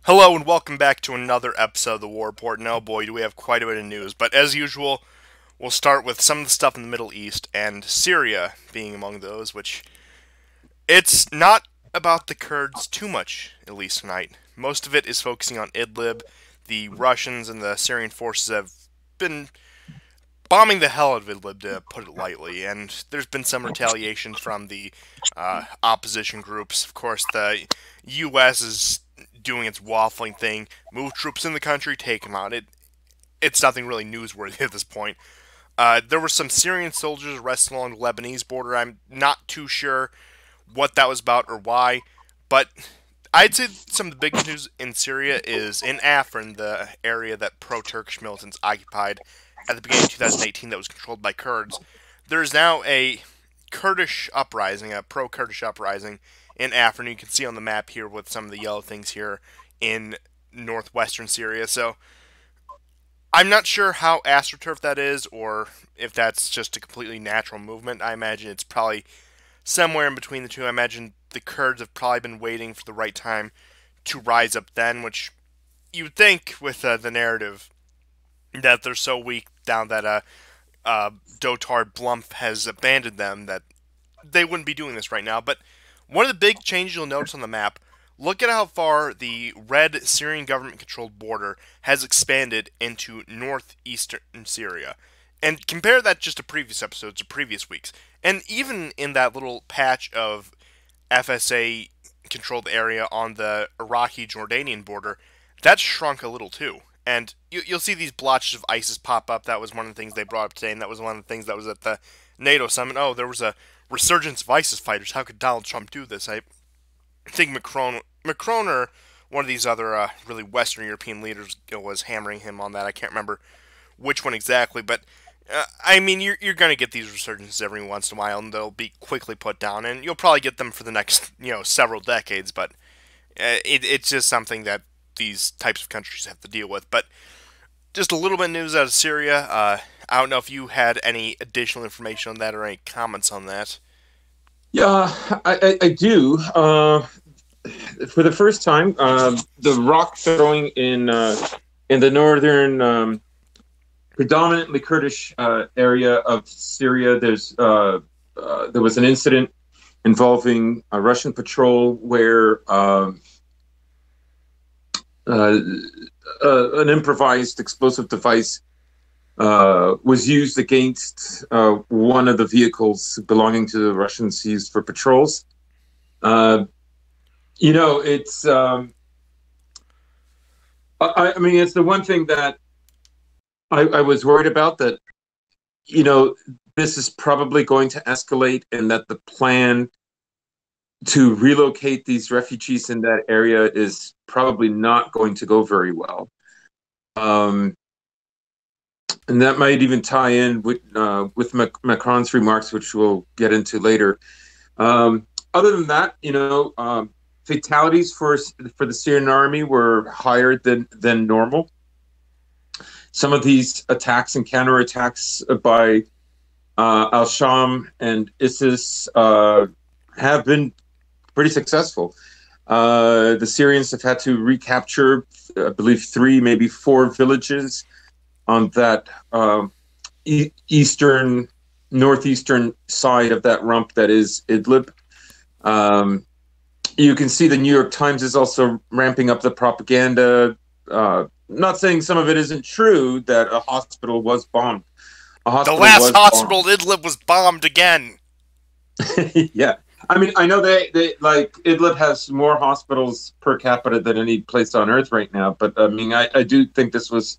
Hello and welcome back to another episode of the War Report. Now, boy, do we have quite a bit of news. But as usual, we'll start with some of the stuff in the Middle East and Syria being among those, which it's not about the Kurds too much, at least tonight. Most of it is focusing on Idlib. The Russians and the Syrian forces have been bombing the hell out of Idlib, to put it lightly, and there's been some retaliation from the opposition groups. Of course, the U.S. is doing its waffling thing, move troops in the country, take them out. It's nothing really newsworthy at this point. There were some Syrian soldiers arrested along the Lebanese border. I'm not too sure what that was about or why, but I'd say some of the biggest news in Syria is in Afrin, the area that pro-Turkish militants occupied at the beginning of 2018 that was controlled by Kurds. There is now a Kurdish uprising, a pro-Kurdish uprising in Afrin. You can see on the map here with some of the yellow things here in northwestern Syria. So I'm not sure how astroturf that is, or if that's just a completely natural movement. I imagine it's probably somewhere in between the two. I imagine the Kurds have probably been waiting for the right time to rise up then, which you would think with the narrative that they're so weak down that Dotar Blumph has abandoned them that they wouldn't be doing this right now. But one of the big changes you'll notice on the map, look at how far the red Syrian government-controlled border has expanded into northeastern Syria. And compare that just to previous episodes or previous weeks. And even in that little patch of FSA controlled area on the Iraqi Jordanian border, that's shrunk a little too. And you'll see these blotches of ISIS pop up. That was one of the things they brought up today, and that was one of the things that was at the NATO summit. Oh, there was a resurgence of ISIS fighters. How could Donald Trump do this? I think Macron or one of these other really Western European leaders was hammering him on that. I can't remember which one exactly, but I mean, you're going to get these resurgences every once in a while, and they'll be quickly put down, and you'll probably get them for the next several decades. But it's just something that these types of countries have to deal with. But just a little bit of news out of Syria. I don't know if you had any additional information on that or any comments on that. Yeah, I do. For the first time, the rock throwing in the northern, predominantly Kurdish area of Syria. There was an incident involving a Russian patrol where an improvised explosive device was used against one of the vehicles belonging to the Russians used for patrols. Uh, it's I mean, it's the one thing that I was worried about, that this is probably going to escalate, and that the plan to relocate these refugees in that area is probably not going to go very well. Um, and that might even tie in with Macron's remarks, which we'll get into later. Other than that, fatalities for the Syrian army were higher than normal. Some of these attacks and counterattacks by al-Sham and ISIS have been pretty successful. The Syrians have had to recapture, I believe, 3, maybe 4 villages on that northeastern side of that rump that is Idlib. You can see the New York Times is also ramping up the propaganda. Not saying some of it isn't true, that a hospital was bombed. The last hospital in Idlib was bombed again. Yeah. I mean, I know they like Idlib has more hospitals per capita than any place on earth right now, but I mean, I do think this was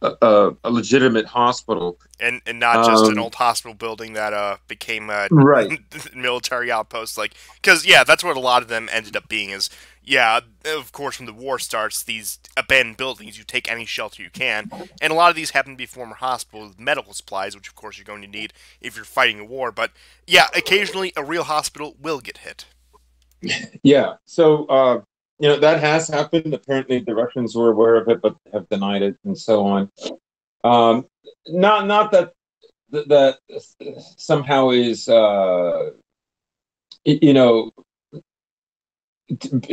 a legitimate hospital, and not just an old hospital building that became a right. military outpost. Like, because yeah, that's what a lot of them ended up being. Is yeah, of course, when the war starts, these abandoned buildings, you take any shelter you can, and a lot of these happen to be former hospitals with medical supplies, which of course you're going to need if you're fighting a war. But yeah, occasionally a real hospital will get hit. Yeah. So that has happened. Apparently, the Russians were aware of it, but have denied it, and so on. Not that somehow is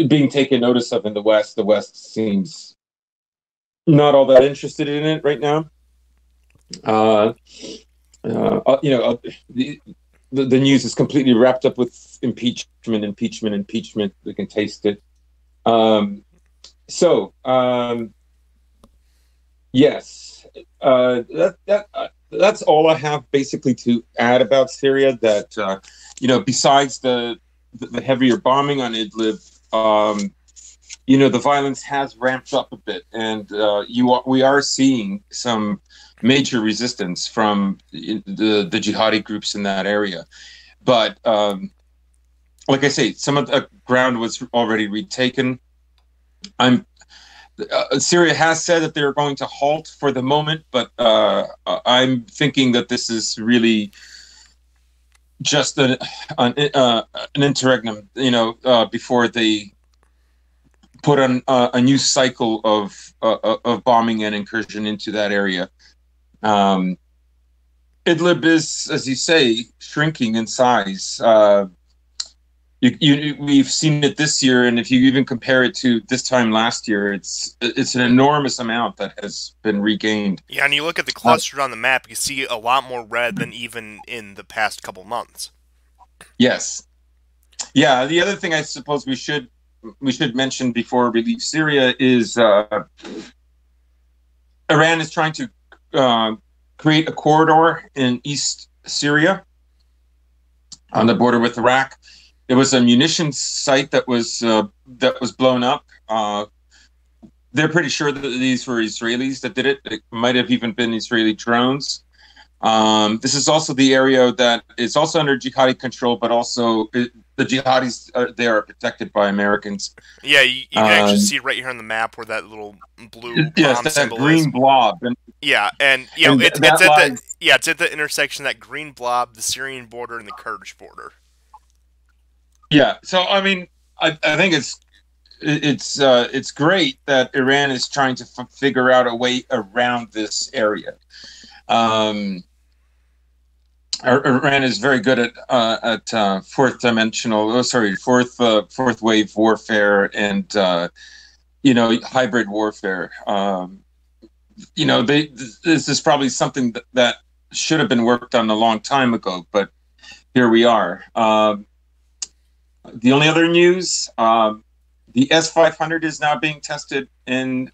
being taken notice of in the West. The West seems not all that interested in it right now. Uh, you know, the news is completely wrapped up with impeachment, impeachment, impeachment. We can taste it. Um, so yes, that's all I have basically to add about Syria. That besides the heavier bombing on Idlib, the violence has ramped up a bit, and we are seeing some major resistance from the jihadi groups in that area. But like I say, some of the ground was already retaken. Syria has said that they're going to halt for the moment, but I'm thinking that this is really just an interregnum, before they put on a new cycle of bombing and incursion into that area. Idlib is, as you say, shrinking in size. We've seen it this year, and if you even compare it to this time last year, it's an enormous amount that has been regained. Yeah, and you look at the clusters on the map, you see a lot more red than even in the past couple months. Yes. Yeah, the other thing I suppose we should mention before we leave Syria is Iran is trying to create a corridor in East Syria on the border with Iraq. There was a munitions site that was blown up. They're pretty sure that these were Israelis that did it. It might have even been Israeli drones. This is also the area that is also under jihadi control, but also the jihadis are protected by Americans. Yeah, you can actually see right here on the map where that little blue yes, bomb symbol green is. blob. And, yeah, and it's at the intersection of that green blob, the Syrian border, and the Kurdish border. Yeah, so I mean, I think it's great that Iran is trying to figure out a way around this area. Iran is very good at fourth wave warfare and hybrid warfare. This is probably something that should have been worked on a long time ago, but here we are. The only other news, the S-500 is now being tested in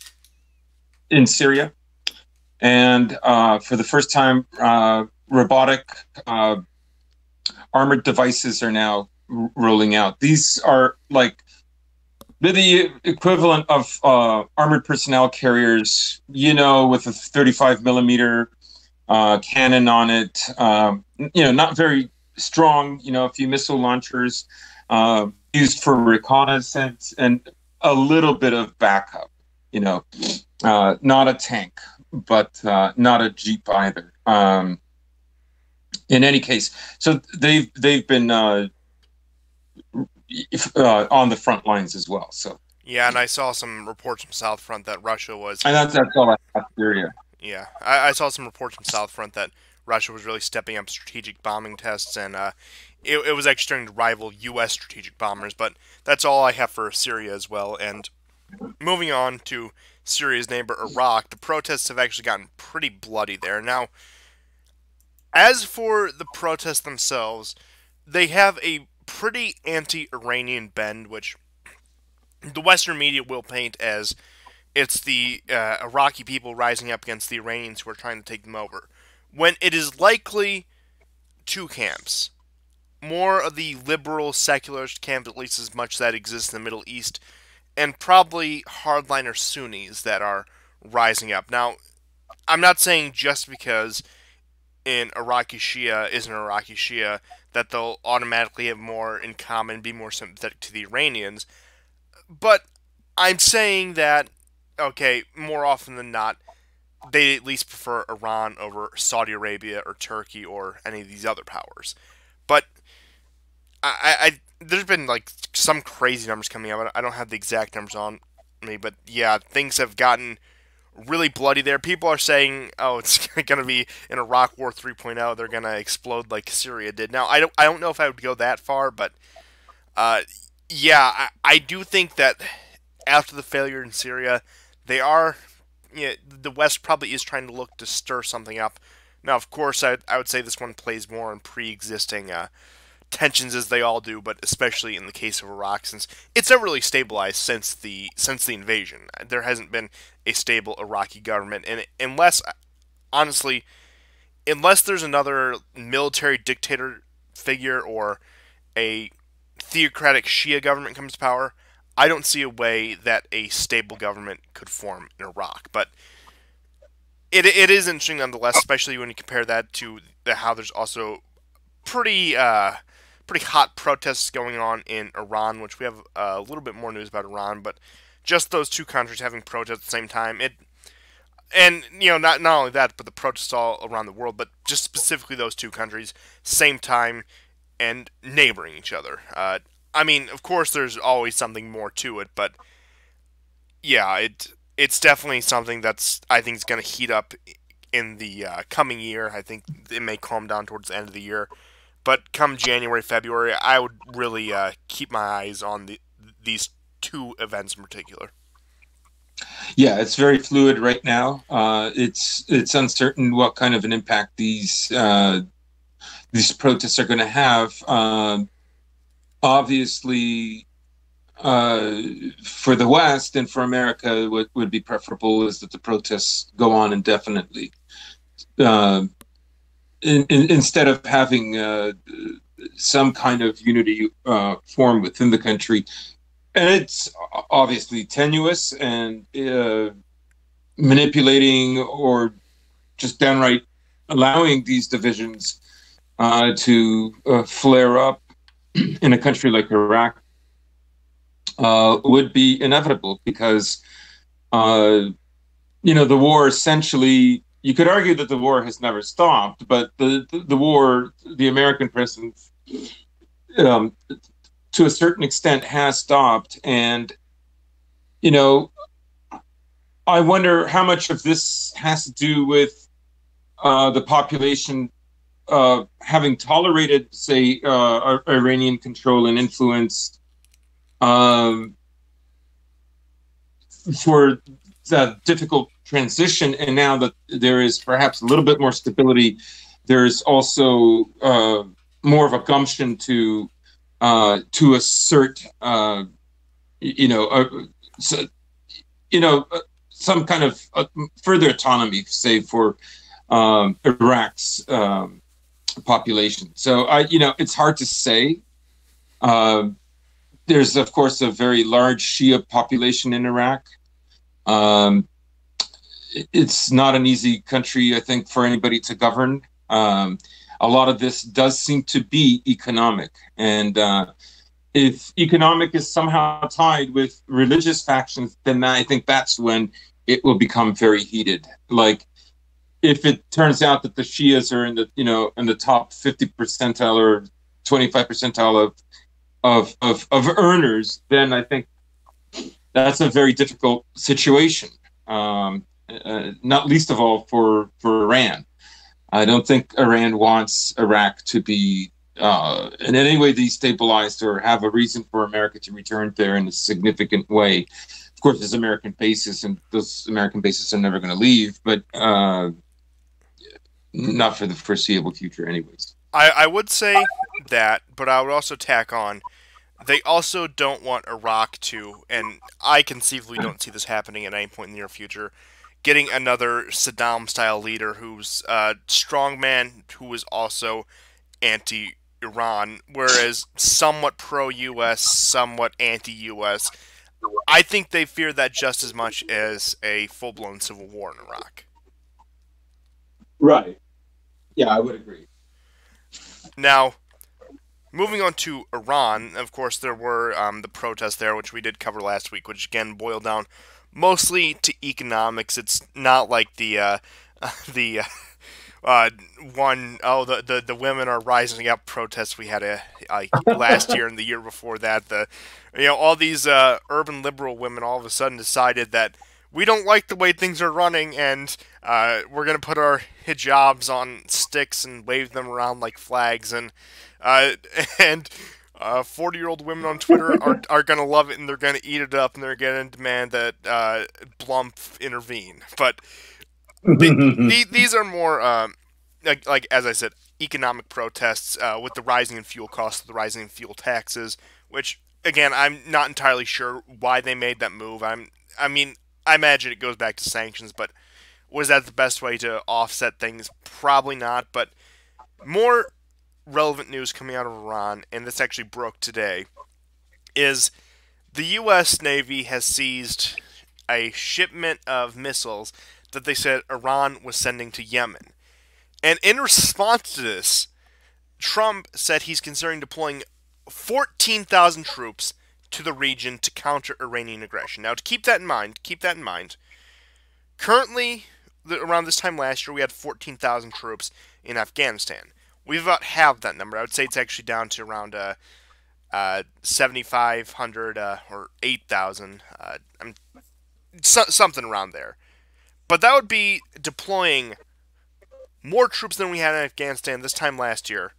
Syria, and for the first time, robotic armored devices are now rolling out. These are like the equivalent of armored personnel carriers, with a 35 millimeter cannon on it. Not very strong. A few missile launchers. Used for reconnaissance and a little bit of backup. Not a tank, but not a jeep either. In any case, so they've been on the front lines as well. So yeah, and I saw some reports from South Front that Russia was, and that's all I have Syria. Yeah, I saw some reports from South Front that Russia was really stepping up strategic bombing tests, and it was actually starting to rival U.S. strategic bombers. But that's all I have for Syria as well. And moving on to Syria's neighbor Iraq, the protests have actually gotten pretty bloody there. Now, as for the protests themselves, they have a pretty anti-Iranian bend, which the Western media will paint as it's the Iraqi people rising up against the Iranians who are trying to take them over, when it is likely two camps. More of the liberal secularist camp, at least as much as that exists in the Middle East, and probably hardliner Sunnis that are rising up. Now, I'm not saying just because an Iraqi Shia is an Iraqi Shia that they'll automatically have more in common, be more sympathetic to the Iranians, but I'm saying that, okay, more often than not, they at least prefer Iran over Saudi Arabia or Turkey or any of these other powers. But there's been like some crazy numbers coming out. I don't have the exact numbers on me, but yeah, things have gotten really bloody there. People are saying, oh, it's going to be an Iraq War 3.0. They're going to explode like Syria did. Now, I don't know if I would go that far, but Yeah, I do think that after the failure in Syria, they are. The West probably is trying to look to stir something up. Now, of course, I would say this one plays more on pre-existing tensions as they all do, but especially in the case of Iraq, since it's never really stabilized since the invasion. There hasn't been a stable Iraqi government, and unless honestly, unless there's another military dictator figure or a theocratic Shia government comes to power, I don't see a way that a stable government could form in Iraq. But it is interesting nonetheless, especially when you compare that to how there's also pretty pretty hot protests going on in Iran, which we have a little bit more news about Iran, but just those two countries having protests at the same time, and not only that, but the protests all around the world, but just specifically those two countries, same time and neighboring each other. I mean, of course, there's always something more to it, but yeah, it's definitely something that's I think is going to heat up in the coming year. I think it may calm down towards the end of the year, but come January, February, I would really keep my eyes on these two events in particular. Yeah, it's very fluid right now. It's uncertain what kind of an impact these protests are going to have. Obviously, uh, for the West and for America, what would be preferable is that the protests go on indefinitely, uh, instead of having some kind of unity form within the country. And it's obviously tenuous and manipulating or just downright allowing these divisions to flare up in a country like Iraq would be inevitable because, uh, the war essentially, you could argue that the war has never stopped, but the war, the American presence, um, to a certain extent, has stopped. And, you know, I wonder how much of this has to do with the population having tolerated, say, Iranian control and influence um, for the difficult transition, and now that there is perhaps a little bit more stability, there's also more of a gumption to assert, you know, so, some kind of further autonomy, say for Iraq's population. So it's hard to say. Uh, there's of course a very large Shia population in Iraq. Um, it's not an easy country, I think, for anybody to govern. A lot of this does seem to be economic, and if economic is somehow tied with religious factions, then I think that's when it will become very heated. Like if it turns out that the Shias are in the top 50 percentile or 25 percentile of earners, then I think that's a very difficult situation. Not least of all for Iran. I don't think Iran wants Iraq to be in any way destabilized or have a reason for America to return there in a significant way. Of course, there's American bases, and those American bases are never going to leave, but not for the foreseeable future, anyways. I would say that, but I would also tack on they also don't want Iraq to, and I conceivably don't see this happening at any point in the near future, getting another Saddam style leader who's a strongman who is also anti Iran, whereas somewhat pro US, somewhat anti US. I think they fear that just as much as a full blown civil war in Iraq. Right. Yeah, I would agree. Now, moving on to Iran, of course, there were the protests there, which we did cover last week, which again boiled down mostly to economics. It's not like the uh, one oh the women are rising up protests we had last year and the year before that. All these urban liberal women all of a sudden decided that we don't like the way things are running, and we're gonna put our hijabs on sticks and wave them around like flags, and uh, and 40-year-old women on Twitter are going to love it, and they're going to eat it up, and they're going to demand that Blump intervene. But these are more, like as I said, economic protests with the rising in fuel costs, the rising in fuel taxes, which, again, I'm not entirely sure why they made that move. I mean, I imagine it goes back to sanctions, but was that the best way to offset things? Probably not, but more relevant news coming out of Iran, and this actually broke today, is the U.S. Navy has seized a shipment of missiles that they said Iran was sending to Yemen. And in response to this, Trump said he's considering deploying 14,000 troops to the region to counter Iranian aggression. Now, to keep that in mind, currently, around this time last year, we had 14,000 troops in Afghanistan. We've about halved that number. I would say it's actually down to around 7,500 or 8,000, something around there. But that would be deploying more troops than we had in Afghanistan this time last year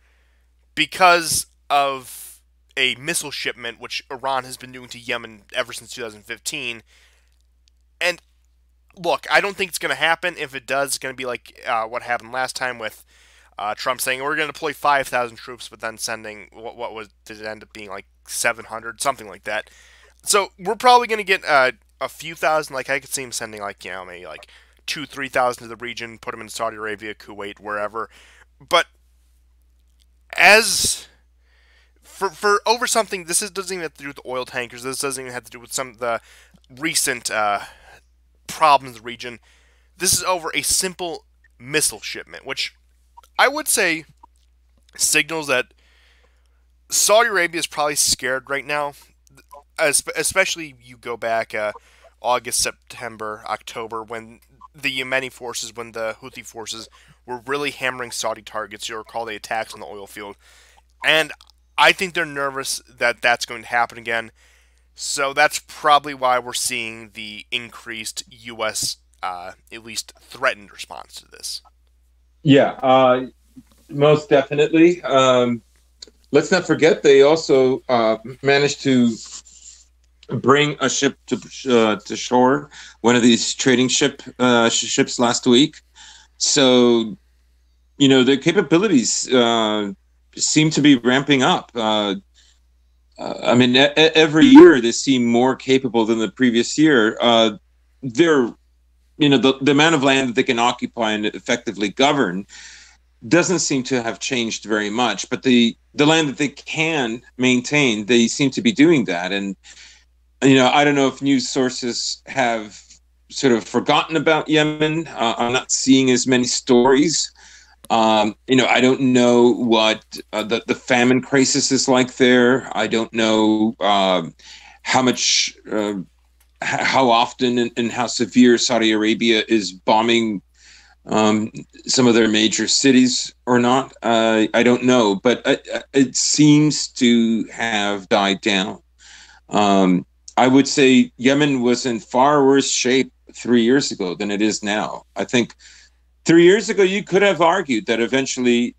because of a missile shipment which Iran has been doing to Yemen ever since 2015. And look, I don't think it's going to happen. If it does, it's going to be like what happened last time with Trump saying we're going to deploy 5,000 troops, but then sending did it end up being like 700, something like that. So we're probably going to get a few thousand. Like I could see him sending like maybe like 2,000-3,000 to the region, put them in Saudi Arabia, Kuwait, wherever. But as for over something, doesn't even have to do with the oil tankers. This doesn't even have to do with some of the recent problems in the region. This is over a simple missile shipment, which I would say signals that Saudi Arabia is probably scared right now, especially you go back August, September, October, when the Yemeni forces, when the Houthi forces were really hammering Saudi targets. You'll recall the attacks on the oil field. And I think they're nervous that that's going to happen again. So that's probably why we're seeing the increased U.S., at least threatened response to this. Yeah, most definitely. Let's not forget they also managed to bring a ship to shore, one of these trading ships last week. So, their capabilities seem to be ramping up. I mean, every year they seem more capable than the previous year. They're, the amount of land that they can occupy and effectively govern doesn't seem to have changed very much. But the land that they can maintain, they seem to be doing that. And I don't know if news sources have sort of forgotten about Yemen. I'm not seeing as many stories. I don't know what the famine crisis is like there. I don't know how much, how often and how severe Saudi Arabia is bombing some of their major cities or not. I don't know, but it seems to have died down. I would say Yemen was in far worse shape 3 years ago than it is now. I think 3 years ago, you could have argued that eventually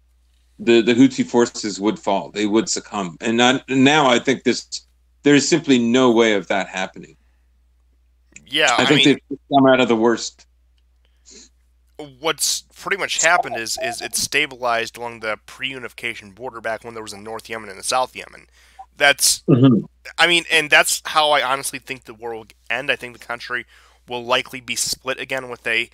the Houthi forces would fall. They would succumb. And now I think there's simply no way of that happening. Yeah, I think they've come out of the worst. What's pretty much happened is it's stabilized along the pre-unification border back when there was a North Yemen and a South Yemen. That's, I mean, and that's how I honestly think the war will end. I think the country will likely be split again with a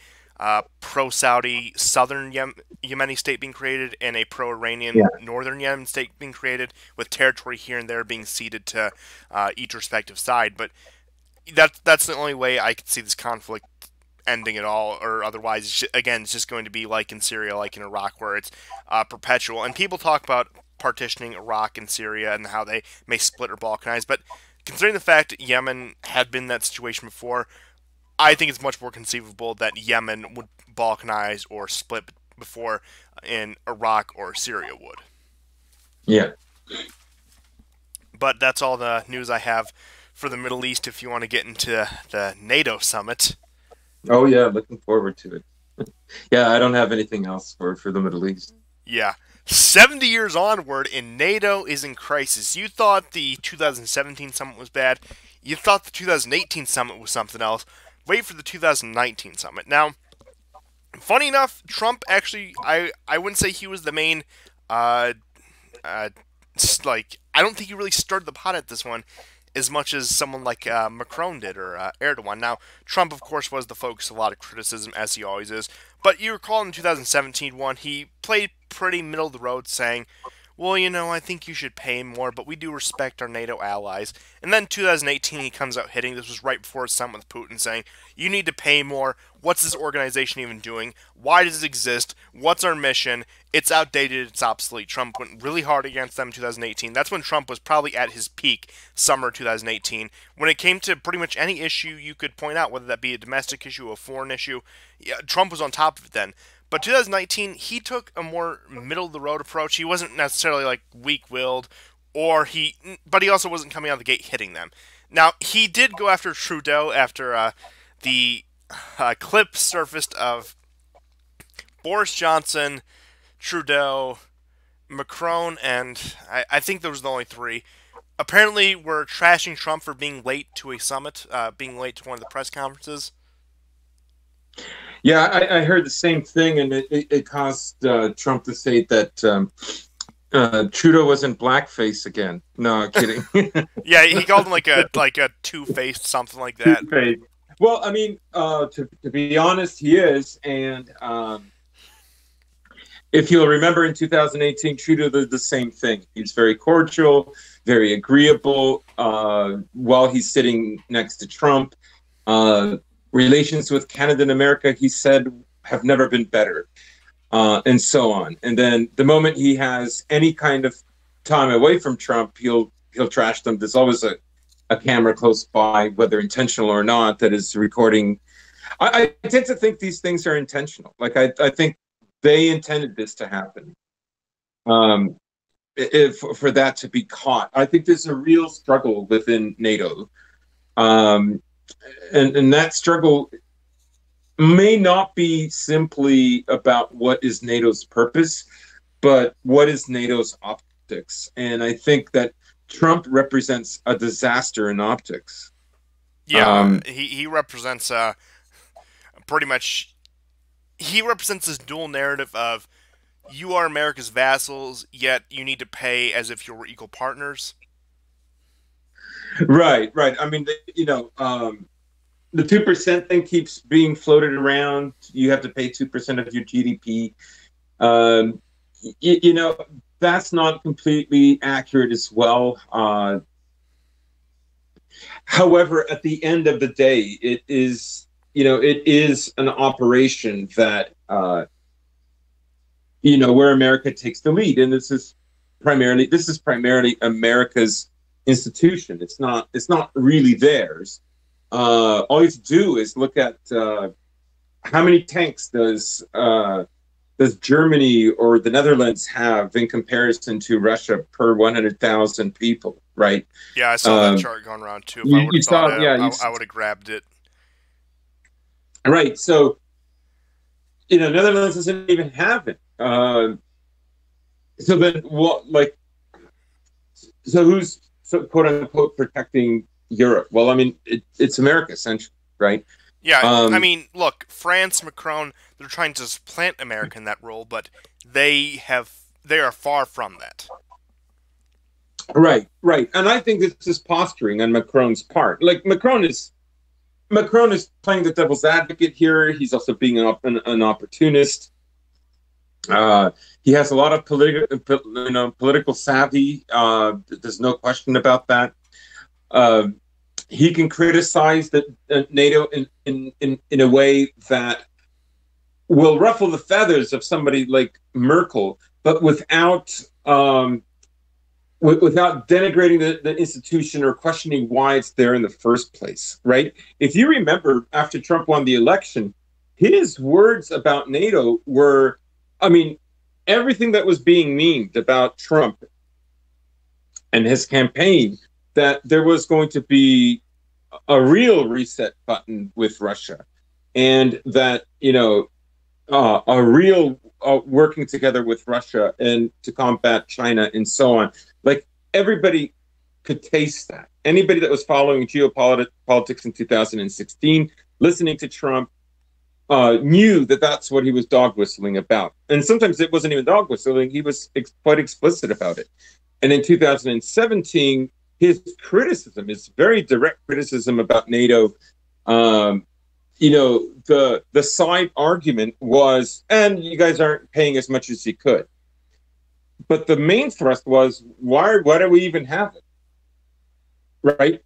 pro-Saudi southern Yemeni state being created and a pro-Iranian northern Yemen state being created, with territory here and there being ceded to each respective side. But that's the only way I could see this conflict ending at all, or otherwise, it's just going to be like in Syria, like in Iraq, where it's perpetual. And people talk about partitioning Iraq and Syria and how they may split or balkanize, but considering the fact that Yemen had been in that situation before, I think it's much more conceivable that Yemen would balkanize or split before in Iraq or Syria would. Yeah. But that's all the news I have for the Middle East if you want to get into the NATO summit. Oh, yeah, looking forward to it. Yeah, I don't have anything else for the Middle East. Yeah. 70 years onward, and NATO is in crisis. You thought the 2017 summit was bad. You thought the 2018 summit was something else. Wait for the 2019 summit. Now, funny enough, Trump actually, I wouldn't say he was the main, uh, uh, I don't think he really stirred the pot at this one as much as someone like Macron did or Erdogan. Now, Trump, of course, was the focus of a lot of criticism, as he always is. But you recall in the 2017 one, he played pretty middle of the road, saying, well, I think you should pay more, but we do respect our NATO allies. And then 2018, he comes out hitting. This was right before his summit with Putin, saying, you need to pay more. What's this organization even doing? Why does it exist? What's our mission? It's outdated. It's obsolete. Trump went really hard against them in 2018. That's when Trump was probably at his peak, summer 2018. When it came to pretty much any issue you could point out, whether that be a domestic issue, a foreign issue, yeah, Trump was on top of it then. But 2019, he took a more middle of the road approach. He wasn't necessarily like weak-willed, but he also wasn't coming out of the gate hitting them. Now he did go after Trudeau after the clip surfaced of Boris Johnson, Trudeau, Macron, and I think there was the only three. Apparently, were trashing Trump for being late to a summit, being late to one of the press conferences. Yeah, I heard the same thing, and it caused Trump to say that Trudeau was in blackface again. No, kidding. Yeah, he called him like a two-faced something like that. Two-faced. Well, I mean, to be honest, he is, and if you'll remember, in 2018, Trudeau did the same thing. He's very cordial, very agreeable. While he's sitting next to Trump. Relations with Canada and America, he said, have never been better, and so on. And then the moment he has any kind of time away from Trump, he'll trash them. There's always a camera close by, whether intentional or not, that is recording. I tend to think these things are intentional. Like I think they intended this to happen, for that to be caught. I think there's a real struggle within NATO. And that struggle may not be simply about what is NATO's purpose, but what is NATO's optics. And I think that Trump represents a disaster in optics. Yeah, he represents pretty much. He represents this dual narrative of you are America's vassals, yet you need to pay as if you were equal partners. Right. I mean, the 2% thing keeps being floated around. You have to pay 2% of your GDP. That's not completely accurate as well. However, at the end of the day, it is an operation that where America takes the lead, and this is primarily America's institution. It's not really theirs. All you have to do is look at how many tanks does Germany or the Netherlands have in comparison to Russia per 100,000 people, right? Yeah, I saw that chart going around too. If I would have thought it, I would have grabbed it. Right. So, Netherlands doesn't even have it. So then, what? So who's quote unquote protecting Europe? Well, I mean, it's America, essentially, right? Yeah, I mean, look, France, Macron, they're trying to supplant America in that role, but they are far from that. Right, and I think this is posturing on Macron's part. Like Macron is playing the devil's advocate here. He's also being an opportunist. He has a lot of political savvy. There's no question about that. He can criticize NATO in a way that will ruffle the feathers of somebody like Merkel, but without denigrating the institution or questioning why it's there in the first place, right? If you remember, after Trump won the election, his words about NATO were, I mean, everything that was being memed about Trump and his campaign, that there was going to be a real reset button with Russia, and that a real working together with Russia and to combat China and so on. Like everybody could taste that. Anybody that was following geopolitics in 2016, listening to Trump, knew that that's what he was dog whistling about. And sometimes it wasn't even dog whistling, he was quite explicit about it. And in 2017, his criticism, his very direct criticism about NATO, the side argument was, and you guys aren't paying as much as you could. But the main thrust was, why do we even have it? Right?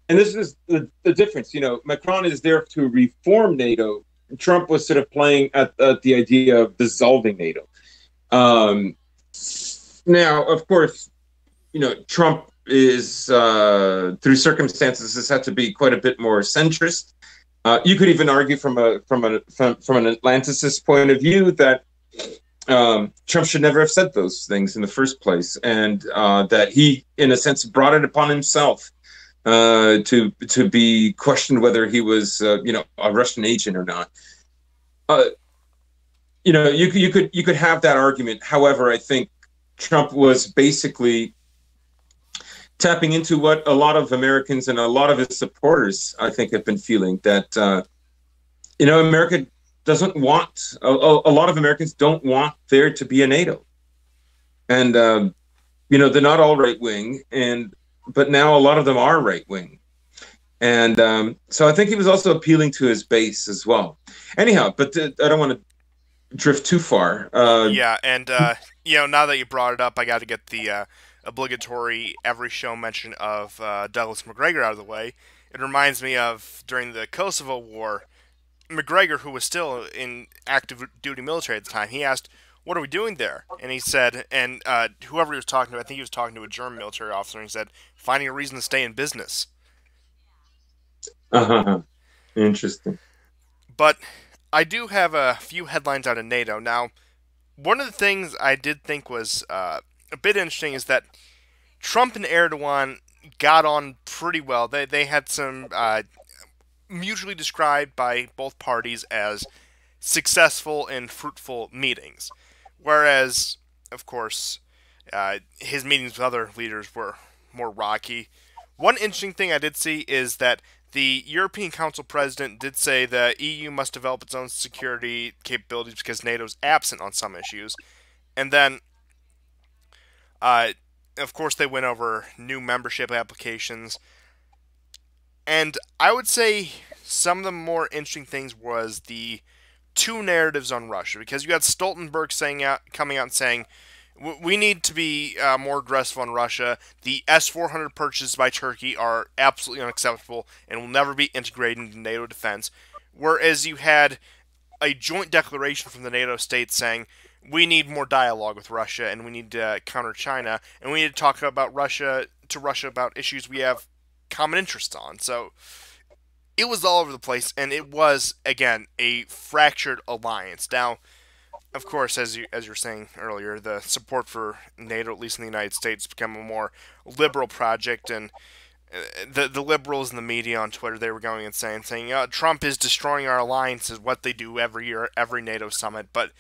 And this is the difference. Macron is there to reform NATO. Trump was sort of playing at the idea of dissolving NATO. Now, of course, Trump is, through circumstances, has had to be quite a bit more centrist. You could even argue from an Atlanticist point of view that Trump should never have said those things in the first place, and that he, in a sense, brought it upon himself to be questioned whether he was, a Russian agent or not. You could have that argument. However, I think Trump was basically tapping into what a lot of Americans and a lot of his supporters, I think, have been feeling, that America doesn't want, a lot of Americans don't want there to be a NATO, and they're not all right wing, but now a lot of them are right wing. And so I think he was also appealing to his base as well. Anyhow, but I don't want to drift too far. Yeah, and now that you brought it up, I got to get the obligatory every show mention of Douglas McGregor out of the way. It reminds me of during the Kosovo War, McGregor, who was still in active duty military at the time, he asked, "What are we doing there?" And he said, and whoever he was talking to, I think he was talking to a German military officer, and he said, "Finding a reason to stay in business." Interesting. But I do have a few headlines out of NATO. Now, one of the things I did think was a bit interesting is that Trump and Erdogan got on pretty well. They had some mutually described by both parties as successful and fruitful meetings. Whereas, of course, his meetings with other leaders were more rocky. One interesting thing I did see is that the European Council president did say the EU must develop its own security capabilities because NATO's absent on some issues. And then, of course, they went over new membership applications. And I would say some of the more interesting things was the two narratives on Russia, because you got Stoltenberg coming out and saying, we need to be more aggressive on Russia. The S-400 purchases by Turkey are absolutely unacceptable and will never be integrated into NATO defense. Whereas you had a joint declaration from the NATO states saying, we need more dialogue with Russia and we need to counter China, and we need to talk about Russia about issues we have common interests on. So it was all over the place, and it was, again, a fractured alliance. Now, of course, as you were saying earlier, the support for NATO, at least in the United States, become a more liberal project, and the liberals in the media on Twitter, they were going and saying Trump is destroying our alliance, is what they do every year, every NATO summit. But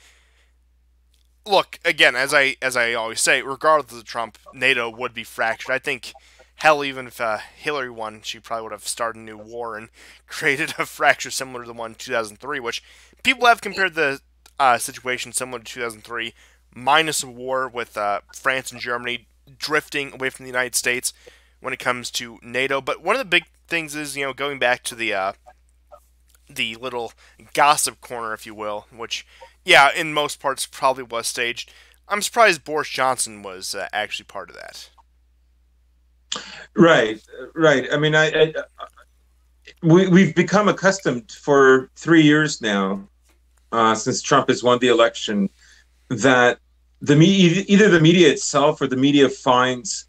look, again, as I always say, regardless of Trump, NATO would be fractured. I think, hell, even if Hillary won, she probably would have started a new war and created a fracture similar to the one in 2003, which people have compared the situation similar to 2003, minus a war with France and Germany drifting away from the United States when it comes to NATO. But one of the big things is, going back to the little gossip corner, if you will, which, yeah, in most parts probably was staged. I'm surprised Boris Johnson was actually part of that. Right. I mean, we've become accustomed for 3 years now, since Trump has won the election, that either the media itself or the media finds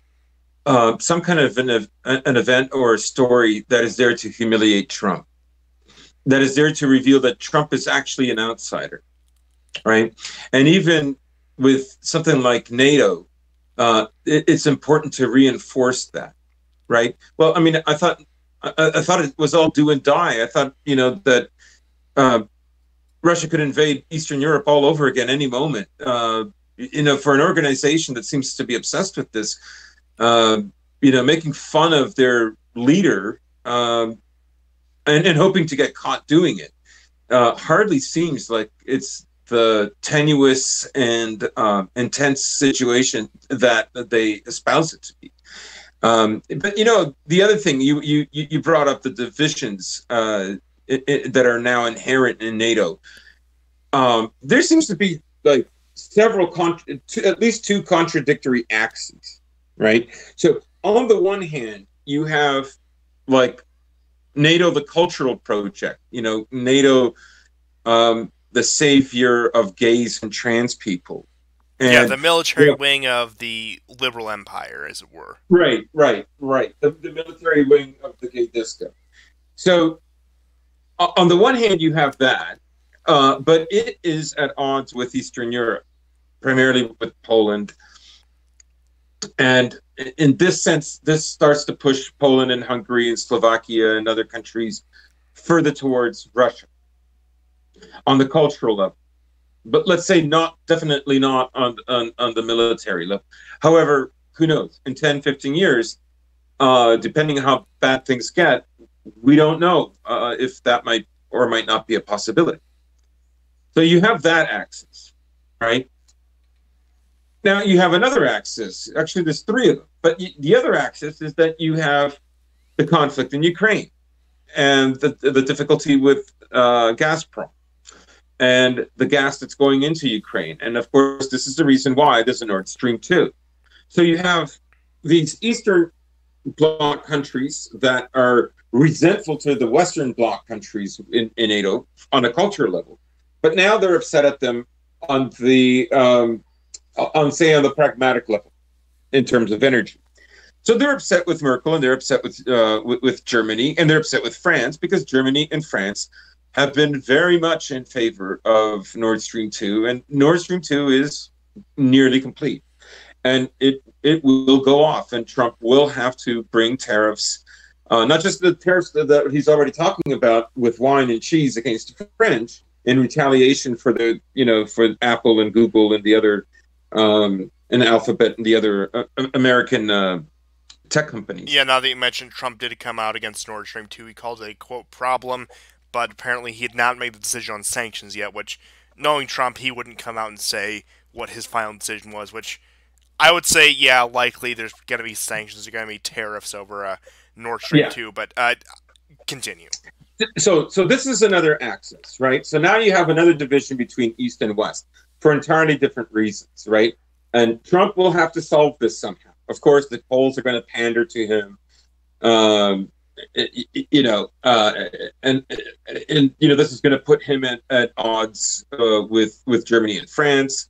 some kind of an event or a story that is there to humiliate Trump, that is there to reveal that Trump is actually an outsider, right? And even with something like NATO, it's important to reinforce that, right? Well, I mean, I thought it was all do and die. I thought, that Russia could invade Eastern Europe all over again any moment. For an organization that seems to be obsessed with this, uh, making fun of their leader, and hoping to get caught doing it, hardly seems like it's the tenuous and intense situation that they espouse it to be. But the other thing you brought up, the divisions that are now inherent in NATO. There seems to be like at least two contradictory axes, right? So on the one hand, you have like NATO, the cultural project, NATO, the savior of gays and trans people. Yeah, And the military wing of the liberal empire, as it were. right. The military wing of the gay disco. So on the one hand, you have that, but it is at odds with Eastern Europe, primarily with Poland. And in this sense, this starts to push Poland and Hungary and Slovakia and other countries further towards Russia on the cultural level. But let's say definitely not on the military level. However, who knows? In 10, 15 years, depending on how bad things get, we don't know if that might or might not be a possibility. So you have that axis, right? Now you have another axis. Actually, there's three of them. But the other axis is that you have the conflict in Ukraine and the difficulty with Gazprom and the gas that's going into Ukraine. And of course, this is the reason why there's a Nord Stream 2. So you have these Eastern Bloc countries that are resentful to the Western Bloc countries in NATO on a cultural level. But now they're upset at them on the on the pragmatic level in terms of energy. So they're upset with Merkel, and they're upset with Germany, and they're upset with France, because Germany and France have been very much in favor of Nord Stream 2, and Nord Stream 2 is nearly complete. And it will go off, and Trump will have to bring tariffs, not just the tariffs that he's already talking about with wine and cheese against the French in retaliation for for Apple and Google and the other and Alphabet and the other American tech companies. Yeah, now that you mentioned, Trump did come out against Nord Stream 2. He called it a, quote, problem, but apparently he had not made the decision on sanctions yet, which, knowing Trump, he wouldn't come out and say what his final decision was, which I would say, yeah, likely there's going to be sanctions, there's going to be tariffs over Nord Stream 2, but continue. So this is another axis, right? So now you have another division between East and West for entirely different reasons, right? And Trump will have to solve this somehow. Of course, the polls are going to pander to him, and this is going to put him at odds with Germany and France.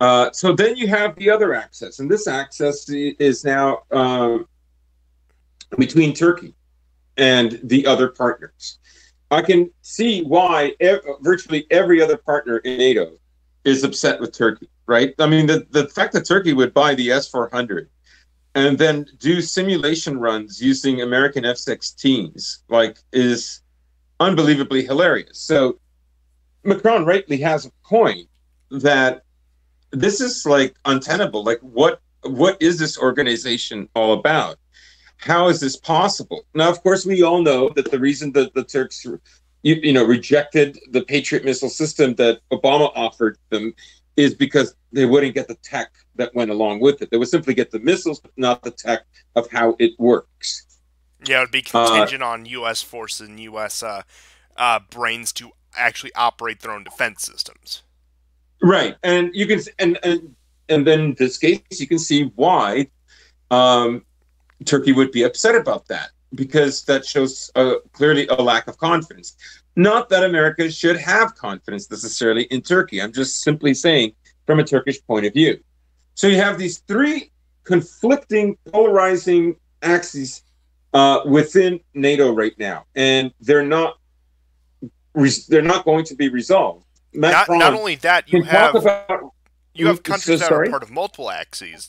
So then you have the other axis, and this axis is now between Turkey and the other partners. I can see why virtually every other partner in NATO is upset with Turkey, right? I mean, the fact that Turkey would buy the S-400 and then do simulation runs using American F-16s, is unbelievably hilarious. So Macron rightly has a point that this is untenable. What is this organization all about? How is this possible? Now, of course, we all know that the reason that the Turks, rejected the Patriot missile system that Obama offered them is because they wouldn't get the tech that went along with it. They would simply get the missiles, but not the tech of how it works. Yeah, it would be contingent on U.S. forces and U.S. Brains to actually operate their own defense systems. Right, and you can, and then in this case, you can see why Turkey would be upset about that, because that shows clearly a lack of confidence. Not that America should have confidence necessarily in Turkey. I'm just simply saying from a Turkish point of view. So you have these three conflicting, polarizing axes within NATO right now, and they're not going to be resolved. Not only that, you have countries that are part of multiple axes.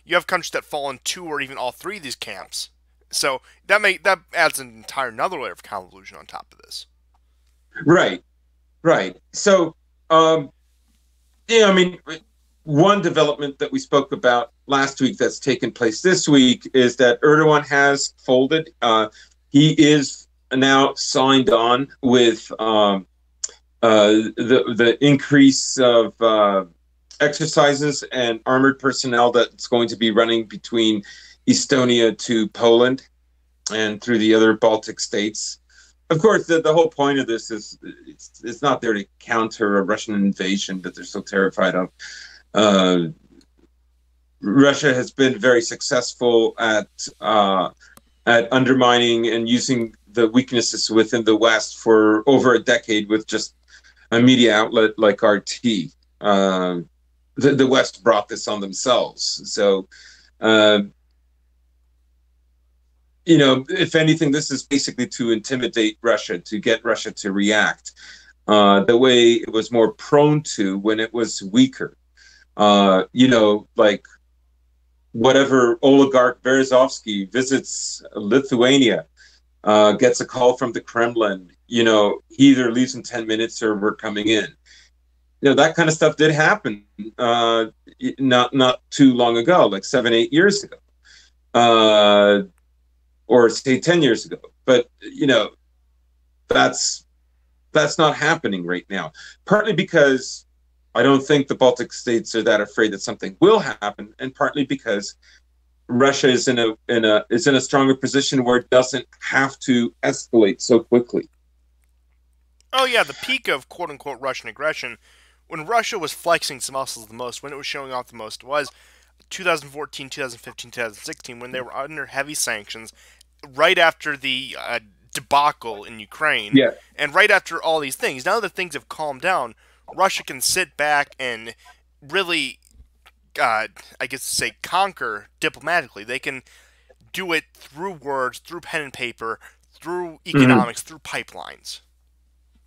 You have countries that fall in two or even all three of these camps. So that adds an entire another layer of convolution on top of this. Right. Right. So, um, yeah, I mean, one development that we spoke about last week that's taken place this week is that Erdogan has folded. He is now signed on with the increase of exercises and armored personnel that's going to be running between Estonia to Poland and through the other Baltic states. Of course, the whole point of this is it's not there to counter a Russian invasion that they're so terrified of. Uh, Russia has been very successful at undermining and using the weaknesses within the West for over a decade with just a media outlet like RT. The West brought this on themselves. So, uh, if anything, this is basically to intimidate Russia, to get Russia to react the way it was more prone to when it was weaker. Like whatever oligarch Berezovsky visits Lithuania, gets a call from the Kremlin, he either leaves in 10 minutes or we're coming in. That kind of stuff did happen not too long ago, like 7-8 years ago. Or say 10 years ago. But, that's not happening right now. Partly because I don't think the Baltic states are that afraid that something will happen, and partly because Russia is in a stronger position where it doesn't have to escalate so quickly. Oh yeah, the peak of quote unquote Russian aggression, when Russia was flexing its muscles the most, when it was showing off the most, was 2014, 2015, 2016, when they were under heavy sanctions, right after the debacle in Ukraine, Yeah. and right after all these things. Now that things have calmed down, Russia can sit back and really, I guess, say, conquer diplomatically. They can do it through words, through pen and paper, through Mm-hmm. economics, through pipelines.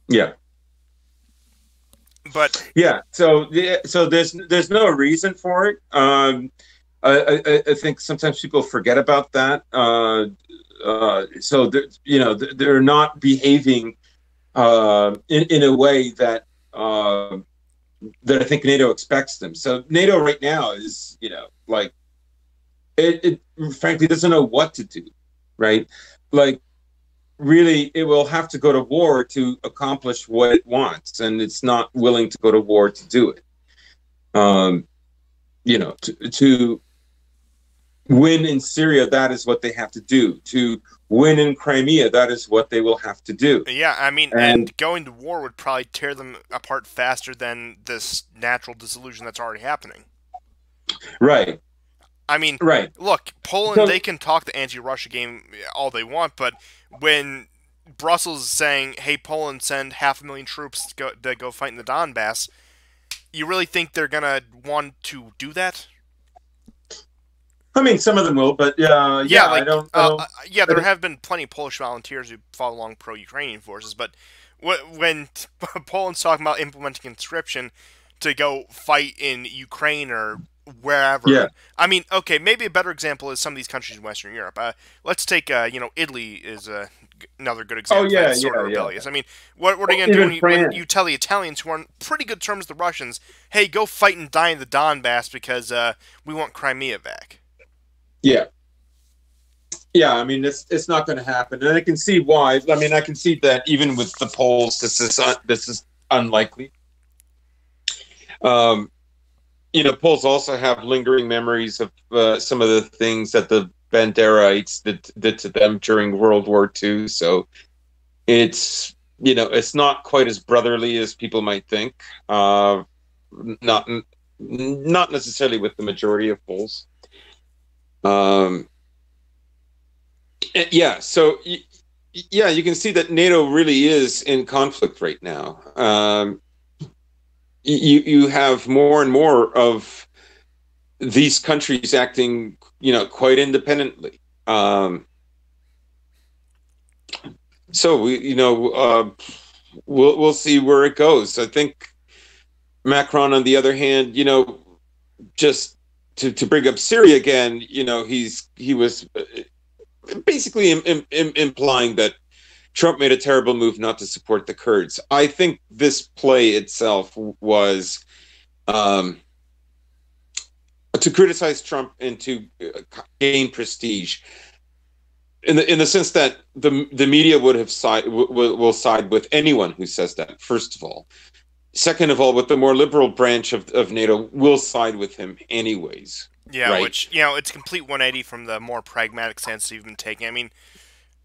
Yeah. But Yeah. So there's no reason for it. I think sometimes people forget about that. So they're not behaving in a way that I think NATO expects them. So NATO right now is, like it frankly doesn't know what to do, right? Like really, it will have to go to war to accomplish what it wants, and it's not willing to go to war to do it. Um, to win in Syria, that is what they have to do. To win in Crimea, that is what they will have to do. yeah, I mean, And and going to war would probably tear them apart faster than this natural dissolution that's already happening. right, I mean, right. look, Poland, they So can talk the anti-Russia game all they want, but when Brussels is saying, "Hey, Poland, send 500,000 troops to go fight in the Donbass," you really think they're gonna want to do that? I mean, some of them will, but Yeah, yeah, yeah, I there don't. have been plenty of Polish volunteers who fought along pro-Ukrainian forces, but when Poland's talking about implementing conscription to go fight in Ukraine or Yeah. wherever, I mean, okay, maybe a better example is some of these countries in Western Europe. Let's take, Italy is another good Oh example yeah, that's sort of yeah, yeah. rebellious. I mean, what are you going to do Even when France. you tell the Italians, who are on pretty good terms with the Russians, hey, go fight and die in the Donbass because we want Crimea back? Yeah. Yeah, I mean it's not going to happen, and I can see why. I mean, I can see that even with the polls, this is unlikely. Um, Poles also have lingering memories of some of the things that the Banderites did to them during World War II. So it's not quite as brotherly as people might think. Not not necessarily with the majority of Poles. Um, yeah, so yeah, you can see that NATO really is in conflict right now. You have more and more of these countries acting, quite independently. So we'll see where it goes. I think Macron, on the other hand, just to bring up Syria again, he was basically implying that Trump made a terrible move not to support the Kurds. I think this play itself was um, to criticize Trump and to gain prestige, in the sense that the media would have will side with anyone who says that. First of all, second of all, with the more liberal branch of NATO will side with him anyways, Yeah, right? which, it's a complete 180 from the more pragmatic stance you've been taking. I mean,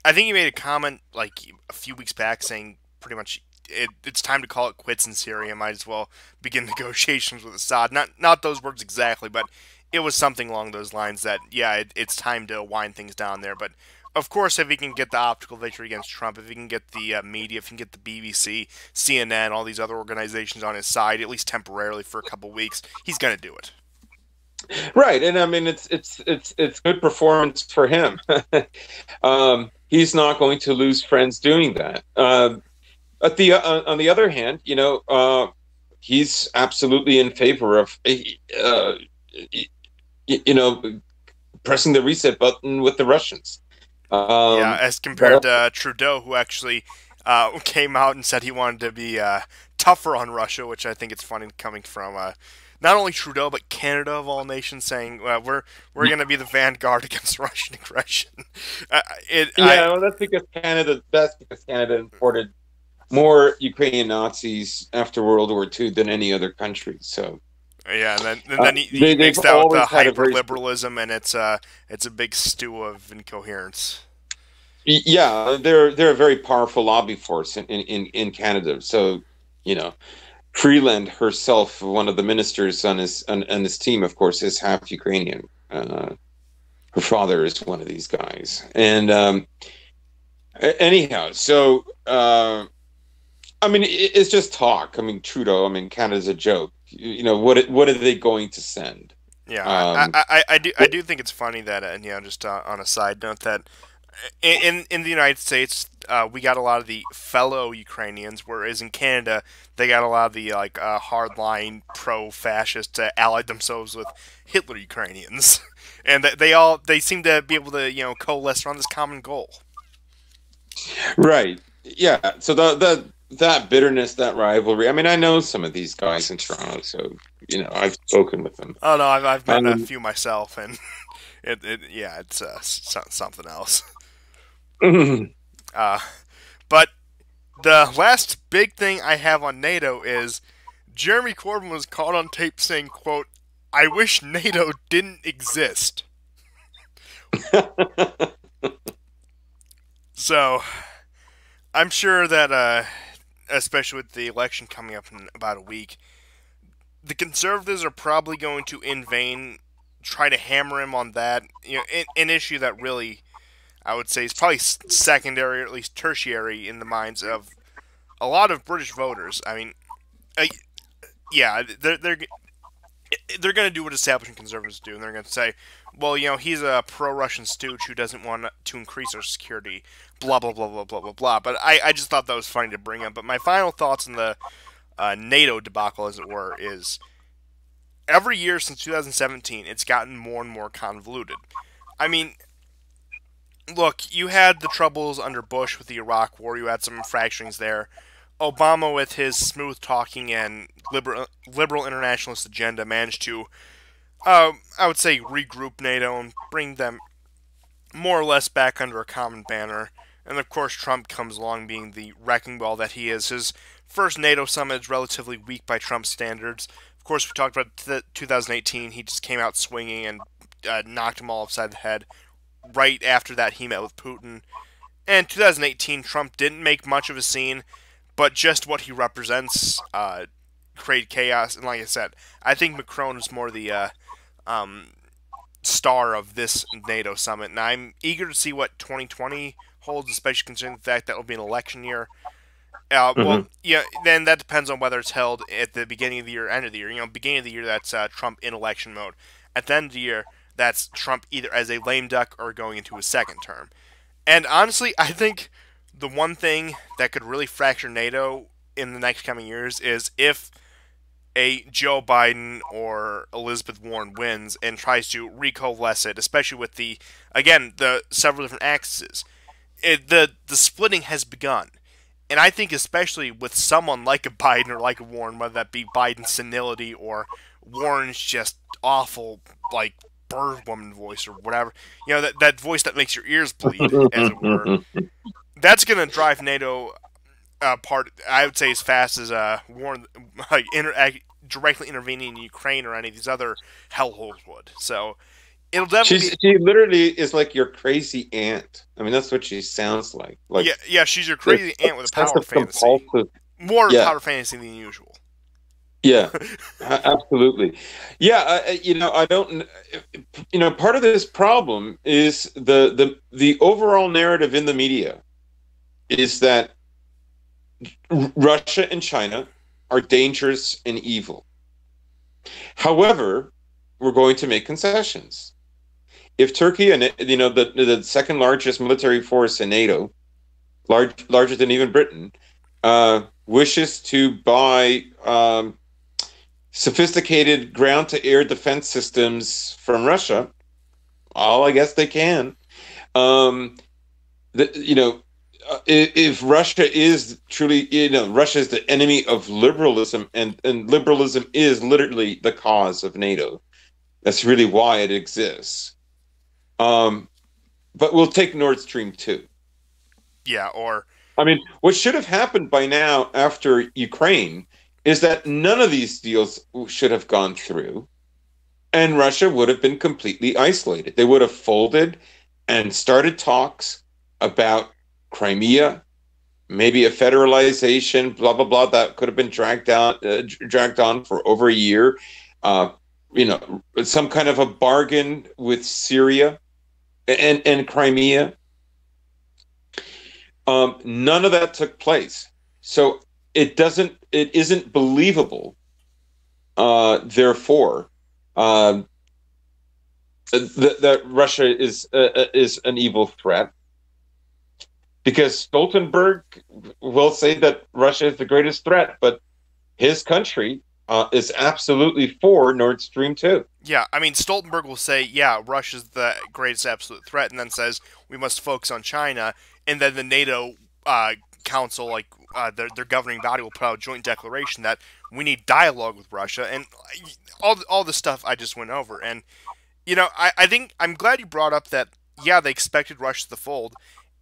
I think you made a comment like a few weeks back saying pretty much it's time to call it quits in Syria. Might as well begin negotiations with Assad. Not those words exactly, but it was something along those lines that it's time to wind things down there. But of course, if he can get the optical victory against Trump, if he can get the media, if he can get the BBC, CNN, all these other organizations on his side, at least temporarily for a couple weeks, he's gonna do it. Right, and I mean it's good performance for him. He's not going to lose friends doing that. On the other hand, he's absolutely in favor of you know pressing the reset button with the Russians. Yeah, Um, as compared but to Trudeau, who actually came out and said he wanted to be tougher on Russia, which I think it's funny coming from not only Trudeau but Canada of all nations, saying we're going to be the vanguard against Russian aggression. uh, it I yeah, well, that's because Canada imported more Ukrainian Nazis after World War II than any other country. So yeah, and then he they've mixed that with the always had a hyper very liberalism, and it's a big stew of incoherence. yeah, they're a very powerful lobby force in Canada. So, you know, Freeland herself, one of the ministers on his team, of course, is half Ukrainian. Her father is one of these guys, and anyhow, so I mean, it's just talk. I mean, Trudeau. I mean, Canada's a joke. What are they going to send? Yeah, Um, I do think it's funny that just on a side note that in the United States we got a lot of the fellow Ukrainians, whereas in Canada they got a lot of the like hardline pro-fascist allied themselves with Hitler Ukrainians, and they seem to be able to coalesce around this common goal. right. Yeah. So that bitterness, that rivalry. I mean, I know some of these guys in Toronto, so I've spoken with them. Oh no, I've met a Um, few myself, and it's something else. Uh, but the last big thing I have on NATO is Jeremy Corbyn was caught on tape saying, quote, "I wish NATO didn't exist." So, I'm sure that, especially with the election coming up in about a week, the Conservatives are probably going to, in vain, try to hammer him on that. An issue that really, I would say, is probably secondary or at least tertiary in the minds of a lot of British voters. I mean, uh, yeah, they're going to do what establishment conservatives do, and they're going to say, well, he's a pro-Russian stooge who doesn't want to increase our security, blah, blah, blah, blah, blah, blah, blah. But I just thought that was funny to bring up. But my final thoughts on the NATO debacle, as it were, is every year since 2017, it's gotten more and more convoluted. I mean, look, you had the troubles under Bush with the Iraq War, you had some fracturings there. Obama, with his smooth talking and liberal internationalist agenda, managed to, I would say, regroup NATO and bring them more or less back under a common banner. And of course, Trump comes along being the wrecking ball that he is. His first NATO summit is relatively weak by Trump's standards. Of course, we talked about 2018. He just came out swinging and knocked him all upside the head. Right after that, he met with Putin. And 2018, Trump didn't make much of a scene, but just what he represents created chaos. And like I said, I think Macron is more the um, star of this NATO summit, and I'm eager to see what 2020 holds, especially considering the fact that will be an election year. Well, mhm. yeah, then that depends on whether it's held at the beginning of the year or end of the year. Beginning of the year, that's Trump in election mode. At the end of the year, that's Trump either as a lame duck or going into his second term. And honestly, I think the one thing that could really fracture NATO in the next coming years is if a Joe Biden or Elizabeth Warren wins and tries to recoalesce it, especially with the several different axes. the splitting has begun. And I think especially with someone like a Biden or like a Warren, whether that be Biden's senility or Warren's just awful, like, bird woman voice or whatever, that voice that makes your ears bleed, as it were, that's going to drive NATO part, I would say, as fast as Warren, like, directly intervening in Ukraine or any of these other hellholes would. So it'll definitely She literally is like your crazy aunt. I mean, that's what she sounds like. Like, yeah, she's your crazy aunt with a power fantasy. compulsive. More of a Yeah, power fantasy than usual. yeah, absolutely. Yeah, I don't. Part of this problem is the overall narrative in the media is that Russia and China are dangerous and evil. However, we're going to make concessions. If Turkey, and the second largest military force in NATO, larger than even Britain, wishes to buy sophisticated ground-to-air defense systems from Russia, well, I guess they can. Um, if Russia is truly, Russia is the enemy of liberalism, and liberalism is literally the cause of NATO. That's really why it exists. But we'll take Nord Stream 2. Yeah, or I mean, what should have happened by now after Ukraine is that none of these deals should have gone through, and Russia would have been completely isolated. They would have folded and started talks about Crimea, maybe a federalization, blah blah blah. That could have been dragged on for over a year. Some kind of a bargain with Syria and Crimea. None of that took place. So it isn't believable, therefore, that Russia is an evil threat, because Stoltenberg will say that Russia is the greatest threat, but his country is absolutely for Nord Stream 2. yeah, I mean, Stoltenberg will say, yeah, Russia's the greatest absolute threat, and then says we must focus on China, and then the NATO Council, like their governing body, will put out a joint declaration that we need dialogue with Russia, and all the stuff I just went over. And I think I'm glad you brought up that, yeah, they expected Russia to fold,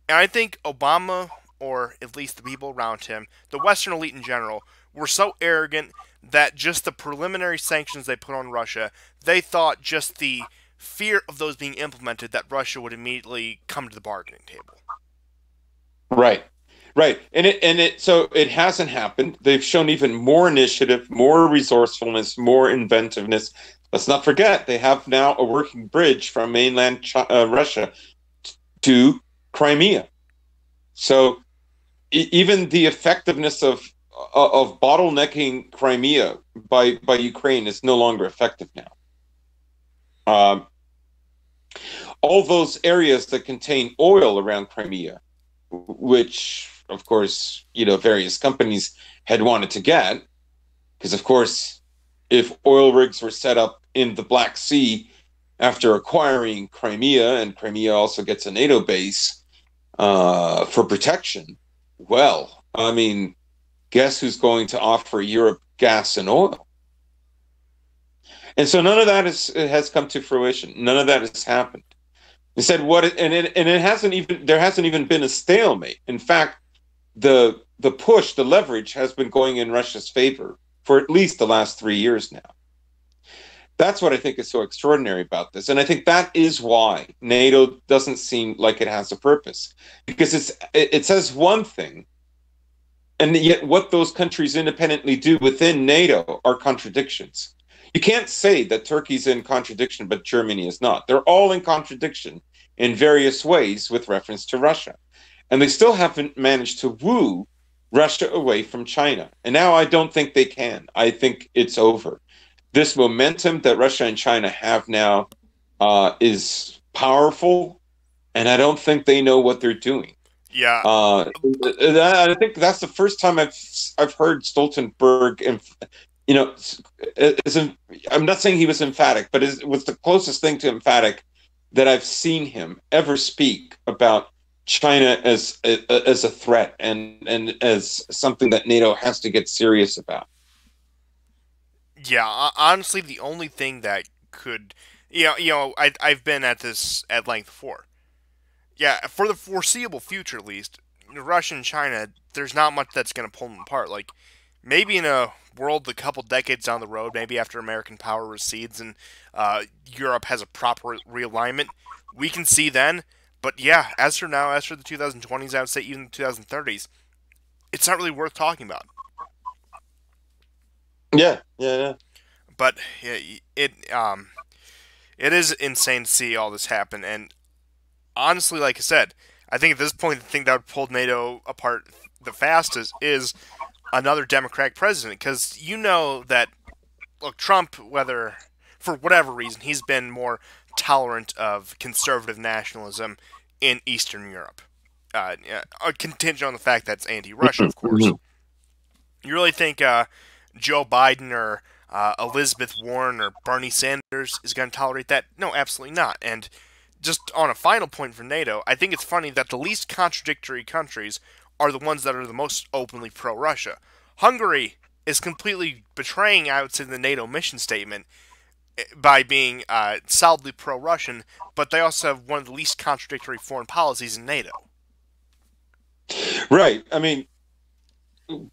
and I think Obama, or at least the people around him, the Western elite in general, were so arrogant that just the preliminary sanctions they put on Russia, they thought just the fear of those being implemented, that Russia would immediately come to the bargaining table. Right. Right. So it hasn't happened. They've shown even more initiative, more resourcefulness, more inventiveness. Let's not forget, they have now a working bridge from mainland Russia to Crimea. So even the effectiveness of bottlenecking Crimea by Ukraine is no longer effective now. All those areas that contain oil around Crimea, which, of course, various companies had wanted to get, because, of course, if oil rigs were set up in the Black Sea after acquiring Crimea, and Crimea also gets a NATO base for protection, well, I mean, guess who's going to offer Europe gas and oil? And so none of that has come to fruition. None of that has happened. Instead, there hasn't even been a stalemate. In fact, the leverage has been going in Russia's favor for at least the last 3 years now. That's what I think is so extraordinary about this. And I think that is why NATO doesn't seem like it has a purpose. Because it says one thing, and yet what those countries independently do within NATO are contradictions. You can't say that Turkey's in contradiction, but Germany is not. They're all in contradiction in various ways with reference to Russia. And they still haven't managed to woo Russia away from China. And now I don't think they can. I think it's over. This momentum that Russia and China have now is powerful, and I don't think they know what they're doing. Yeah, I think that's the first time I've heard Stoltenberg, I'm not saying he was emphatic, but it was the closest thing to emphatic that I've seen him ever speak about China as a threat and as something that NATO has to get serious about. Yeah, honestly, the only thing that could, I've been at this at length before. Yeah, for the foreseeable future, at least, Russia and China, there's not much that's going to pull them apart. Like, maybe in a world a couple decades down the road, maybe after American power recedes and Europe has a proper realignment, we can see then. But yeah, as for now, as for the 2020s, I would say even the 2030s, it's not really worth talking about. Yeah, yeah, yeah. But yeah, it is insane to see all this happen. And honestly, like I said, I think at this point, the thing that would pull NATO apart the fastest is another Democratic president, because you know that, look, Trump, whether for whatever reason, he's been more tolerant of conservative nationalism in Eastern Europe. Yeah, contingent on the fact that it's anti-Russia, of course. You really think Joe Biden or Elizabeth Warren or Bernie Sanders is going to tolerate that? No, absolutely not. And just on a final point for NATO, I think it's funny that the least contradictory countries are the ones that are the most openly pro-Russia. Hungary is completely betraying, I would say, the NATO mission statement by being solidly pro-Russian, but they also have one of the least contradictory foreign policies in NATO. Right. I mean,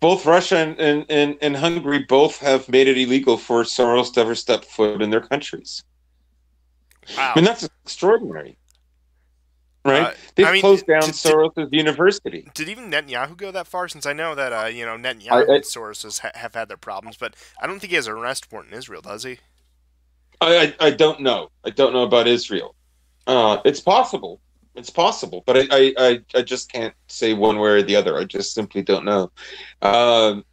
both Russia and Hungary both have made it illegal for Soros to ever step foot in their countries. I Wow. mean, that's extraordinary, right? I They've mean, closed down Soros' university. did even Netanyahu go that far? Since I know that I, Netanyahu I, and Soros have had their problems, but I don't think he has an arrest warrant in Israel, does he? I don't know. I don't know about Israel. It's possible. It's possible, but I just can't say one way or the other. I just simply don't know. Um,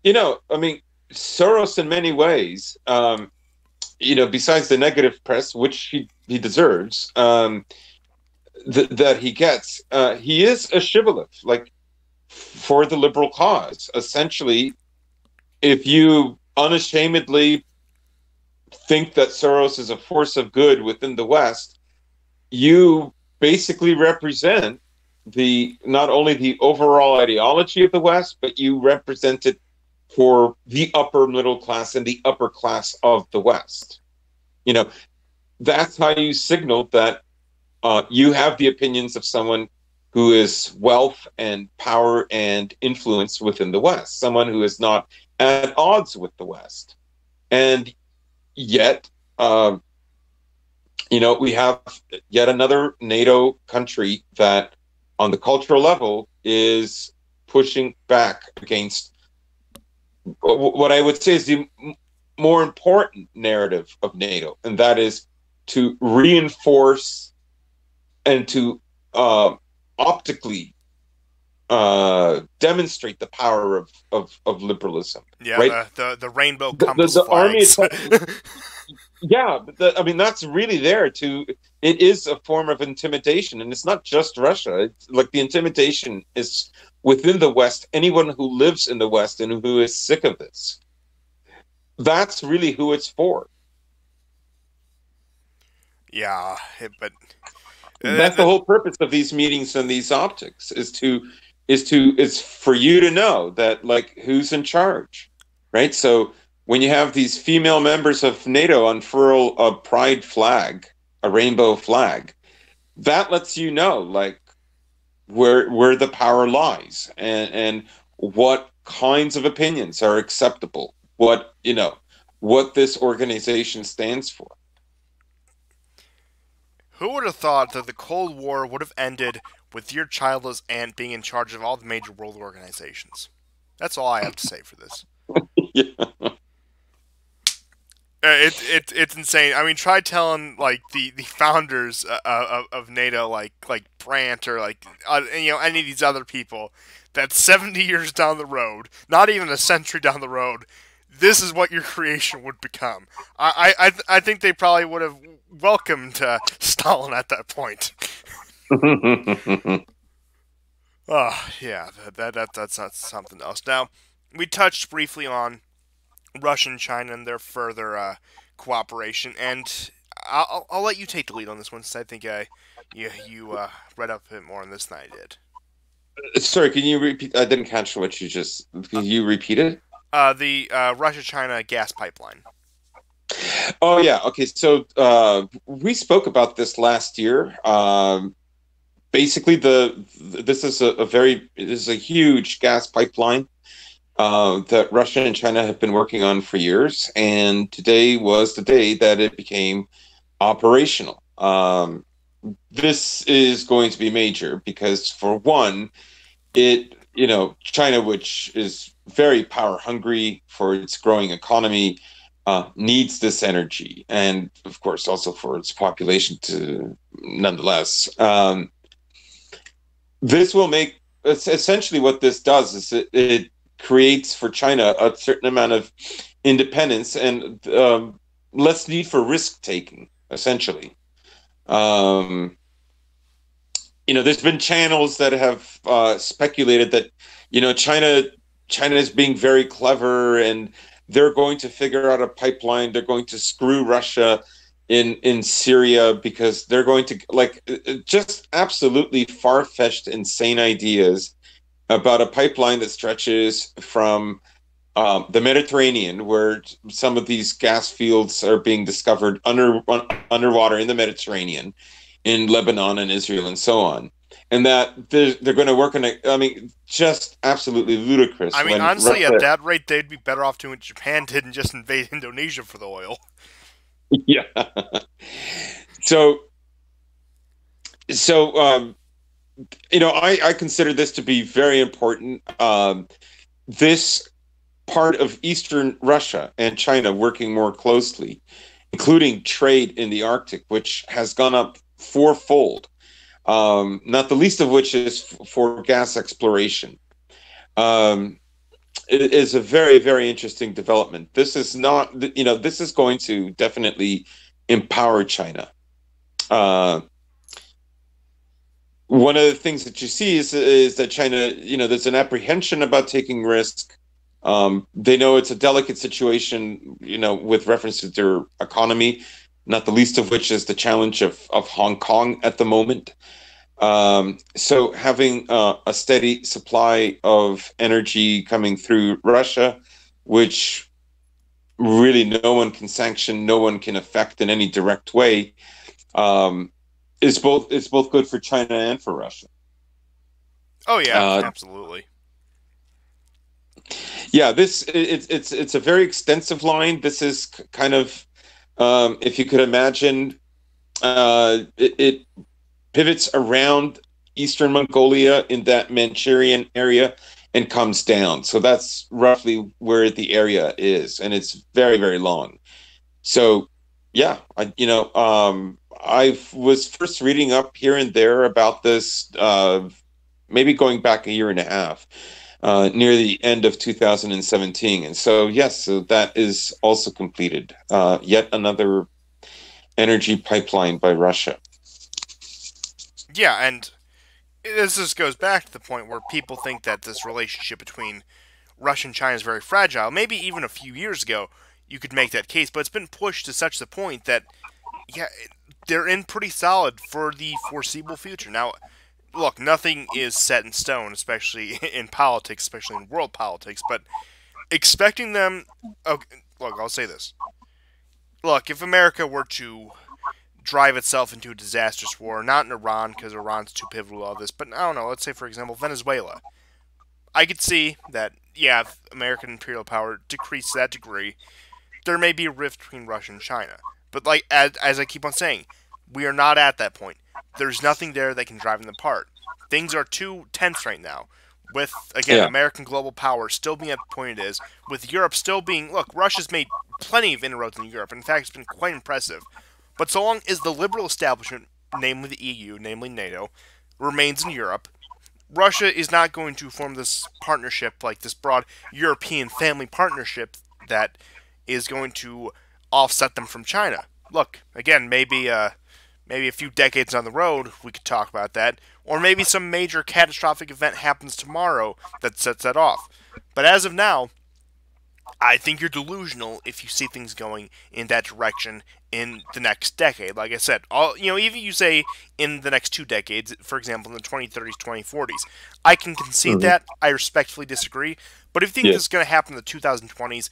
I mean, Soros in many ways, besides the negative press, which he deserves, that he gets, he is a shibboleth, like for the liberal cause. Essentially, if you unashamedly think that Soros is a force of good within the West, you basically represent the not only the overall ideology of the West, but you represent it for the upper middle class and the upper class of the West. You know, that's how you signal that you have the opinions of someone who is wealth and power and influence within the West, someone who is not at odds with the West. And yet, we have yet another NATO country that, on the cultural level, is pushing back against what I would say is the more important narrative of NATO, and that is to reinforce and to optically demonstrate the power of liberalism. Yeah, Right? the rainbow The, compass the army flags. itself, yeah, but I mean that's really there to. It is a form of intimidation, and it's not just Russia. It's like the intimidation is within the West. Anyone who lives in the West and who is sick of this, that's really who it's for. Yeah, but That's the whole purpose of these meetings and these optics is for you to know that like who's in charge, right? So when you have these female members of NATO unfurl a pride flag, a rainbow flag, that lets you know like where the power lies and what kinds of opinions are acceptable, what this organization stands for. who would have thought that the Cold War would have ended with your childless aunt being in charge of all the major world organizations? That's all I have to say for this. Yeah. It's insane. I mean, try telling like the founders of NATO, like Brandt or like any of these other people, that 70 years down the road, not even a century down the road, this is what your creation would become. I think they probably would have welcomed Stalin at that point. Oh yeah, that's not something else. Now we touched briefly on Russia and China and their further cooperation. And I'll let you take the lead on this one, since I think you read up a bit more on this than I did. Sorry, can you repeat? I didn't catch what you just. Can you repeat it? The Russia-China gas pipeline. Oh yeah. Okay. So we spoke about this last year. Basically, the this is a very this is a huge gas pipeline that Russia and China have been working on for years, and today was the day that it became operational. This is going to be major because, for one, China, which is very power hungry for its growing economy, needs this energy, and of course, also for its population to, nonetheless. This will make essentially what this does is it creates for China a certain amount of independence and less need for risk taking, essentially. Um, there's been channels that have speculated that, China is being very clever and they're going to figure out a pipeline. They're going to screw Russia in Syria because they're going to just absolutely far-fetched, insane ideas about a pipeline that stretches from the Mediterranean, where some of these gas fields are being discovered underwater in the Mediterranean, in Lebanon and Israel and so on. And that they're going to work on it. I mean, just absolutely I ludicrous mean, when honestly, at Russia. that rate, they'd be better off doing what Japan did and just invade Indonesia for the oil. Yeah. So, so I consider this to be very important. This part of Eastern Russia and China working more closely, including trade in the Arctic, which has gone up fourfold. Not the least of which is for gas exploration. Um, it is a very, very interesting development. This is not, this is going to definitely empower China. Uh, One of the things that you see is that China, there's an apprehension about taking risk. They know it's a delicate situation, with reference to their economy, not the least of which is the challenge of Hong Kong at the moment. So having a steady supply of energy coming through Russia, which really no one can sanction, no one can affect in any direct way, um, is both good for China and for Russia. Oh yeah, Uh, absolutely. yeah, it's a very extensive line. This is kind of, if you could imagine, it pivots around Eastern Mongolia in that Manchurian area and comes down. So that's roughly where the area is, and it's very, very long. So, yeah, I was first reading up here and there about this, maybe going back a year and a half, near the end of 2017. And so, yes, so that is also completed. Yet another energy pipeline by Russia. Yeah, and this just goes back to the point where people think that this relationship between Russia and China is very fragile. Maybe even a few years ago, you could make that case, but it's been pushed to such the point that, yeah, they're in pretty solid for the foreseeable future. Now, look, nothing is set in stone, especially in politics, especially in world politics, but expecting them. Okay, look, I'll say this. Look, if America were to drive itself into a disastrous war, not in Iran, because Iran's too pivotal to all this, but I don't know, let's say, for example, Venezuela. I could see that, yeah, if American imperial power decreased to that degree, there may be a rift between Russia and China. But, like, as I keep on saying, we are not at that point. There's nothing there that can drive them apart. Things are too tense right now. With, again, Yeah. American global power still being at the point it is, with Europe still being. Look, Russia's made plenty of inroads in Europe. In fact, it's been quite impressive. But so long as the liberal establishment, namely the EU, namely NATO, remains in Europe, Russia is not going to form this partnership, like this broad European family partnership that is going to offset them from China. Look, again, maybe a few decades down the road we could talk about that, or maybe some major catastrophic event happens tomorrow that sets that off. But as of now, I think you're delusional if you see things going in that direction in the next decade. Like I said, even you say in the next 2 decades, for example, in the 2030s, 2040s, I can concede Mhm. that. I respectfully disagree. But if you think this Yes. is going to happen in the 2020s,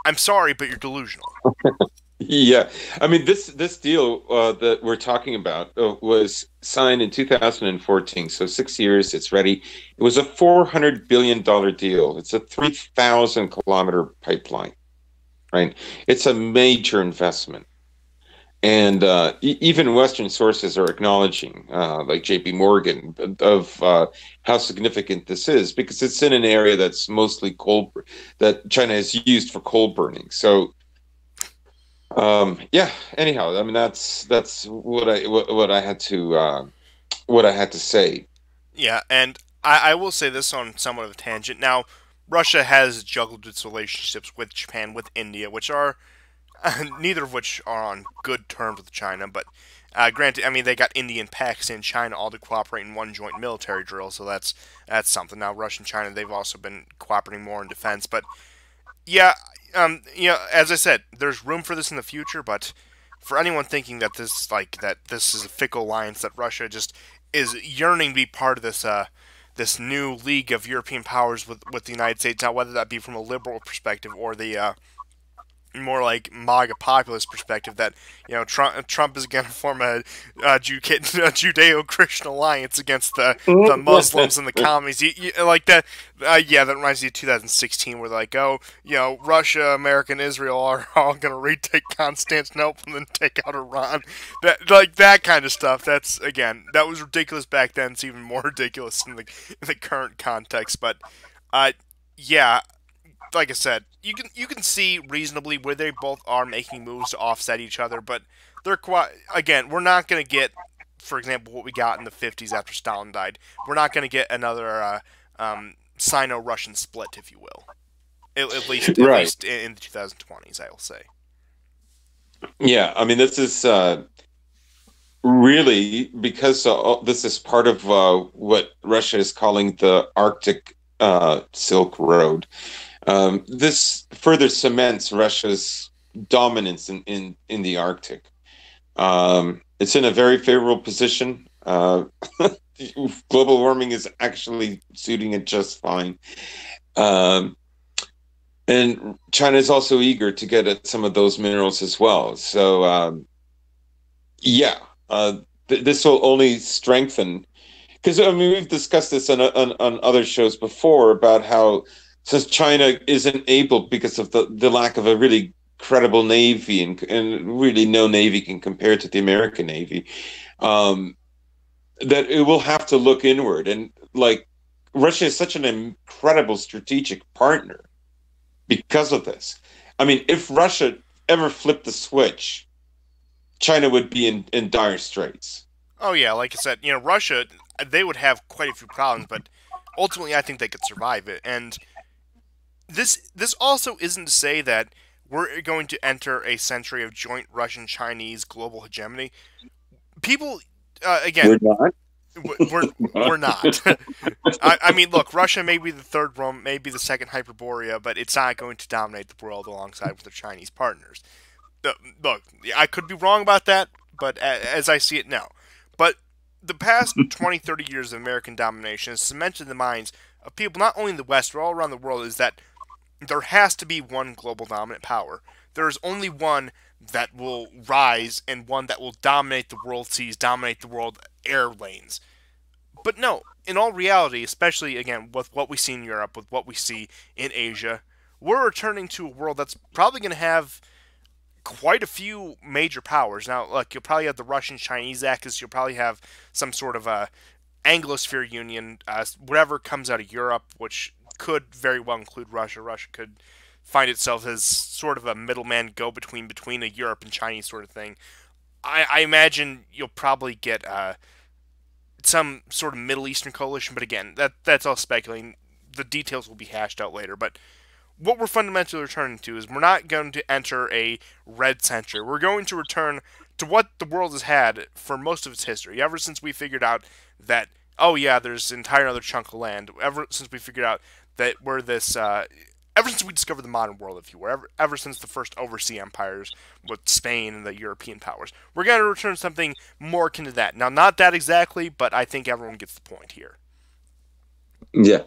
I'm sorry, but you're delusional. Yeah, I mean this deal that we're talking about was signed in 2014, so 6 years. It's ready. It was a $400 billion deal. It's a 3,000 kilometer pipeline, right? It's a major investment, and even Western sources are acknowledging, like J.P. Morgan, of how significant this is because it's in an area that's mostly coal that China has used for coal burning. So. Yeah. Anyhow, I mean that's what I had to what I had to say. Yeah, and I will say this on somewhat of a tangent. Now, Russia has juggled its relationships with Japan, with India, which are neither of which are on good terms with China. But granted, I mean they got India and Pakistan, China all to cooperate in one joint military drill, so that's something. Now, Russia and China they've also been cooperating more in defense, but yeah, as I said, there's room for this in the future, but for anyone thinking that this is a fickle alliance that Russia just is yearning to be part of this new league of European powers with the United States, now whether that be from a liberal perspective or the more like MAGA populist perspective that Trump is going to form a Judeo-Christian alliance against the Muslims and the commies. Like that, yeah, that reminds me of 2016, where they're like, oh, Russia, America, and Israel are all going to retake Constantinople and then take out Iran. That kind of stuff. That's again, that was ridiculous back then. It's even more ridiculous in the current context. But, uh, yeah, like I said, you can see reasonably where they both are making moves to offset each other, but they're quite again. We're not going to get, for example, what we got in the '50s after Stalin died. We're not going to get another Sino-Russian split, if you will. At least at Right. least in the 2020s, I will say. Yeah. I mean, this is really because this is part of what Russia is calling the Arctic Silk Road. This further cements Russia's dominance in the Arctic. It's in a very favorable position. Global warming is actually suiting it just fine. Um, and China is also eager to get at some of those minerals as well. So, yeah, this will only strengthen because I mean we've discussed this on other shows before about how since China isn't able because of the lack of a really credible navy and really no navy can compare to the American Navy, um, that it will have to look inward and like Russia is such an incredible strategic partner because of this. I mean, if Russia ever flipped the switch, China would be in dire straits. Oh yeah, like I said, Russia they would have quite a few problems, but ultimately I think they could survive it. And this also isn't to say that we're going to enter a century of joint Russian Chinese global hegemony. People, We're again, not. we're not. I mean, look, Russia may be the third Rome, may be the second Hyperborea, but it's not going to dominate the world alongside with their Chinese partners. Look, I could be wrong about that, but as I see it, no. But the past 20, 30 years of American domination has cemented in the minds of people, not only in the West, but all around the world, is that there has to be one global dominant power. There is only one that will rise and one that will dominate the world seas, dominate the world air lanes. But no, in all reality, especially again with what we see in Europe, with what we see in Asia, we're returning to a world that's probably going to have quite a few major powers. Now, look, you'll probably have the Russian-Chinese axis. You'll probably have some sort of a Anglosphere Union, whatever comes out of Europe, which could very well include Russia. Russia could find itself as sort of a middleman go-between a Europe and Chinese sort of thing. I imagine you'll probably get some sort of Middle Eastern coalition, but again, that's all speculating. The details will be hashed out later. But what we're fundamentally returning to is we're not going to enter a red century. We're going to return to what the world has had for most of its history, ever since we figured out that, oh yeah, there's an entire other chunk of land, ever since we figured out that we're this, ever since we discovered the modern world, if you will, ever since the first overseas empires with Spain and the European powers. We're going to return to something more akin to that. Now, not that exactly, but I think everyone gets the point here. Yeah.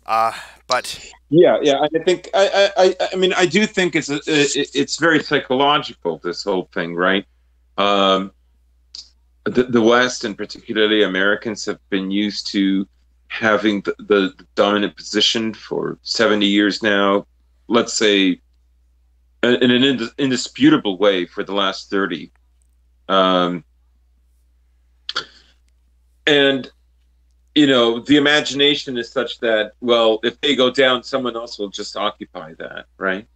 Uh, but Yeah. I mean, I do think it's very psychological, this whole thing, right? Um, the West, and particularly Americans, have been used to having the dominant position for 70 years now. Let's say in an indisputable way for the last 30. Um, and the imagination is such that, well, if they go down, someone else will just occupy that, right?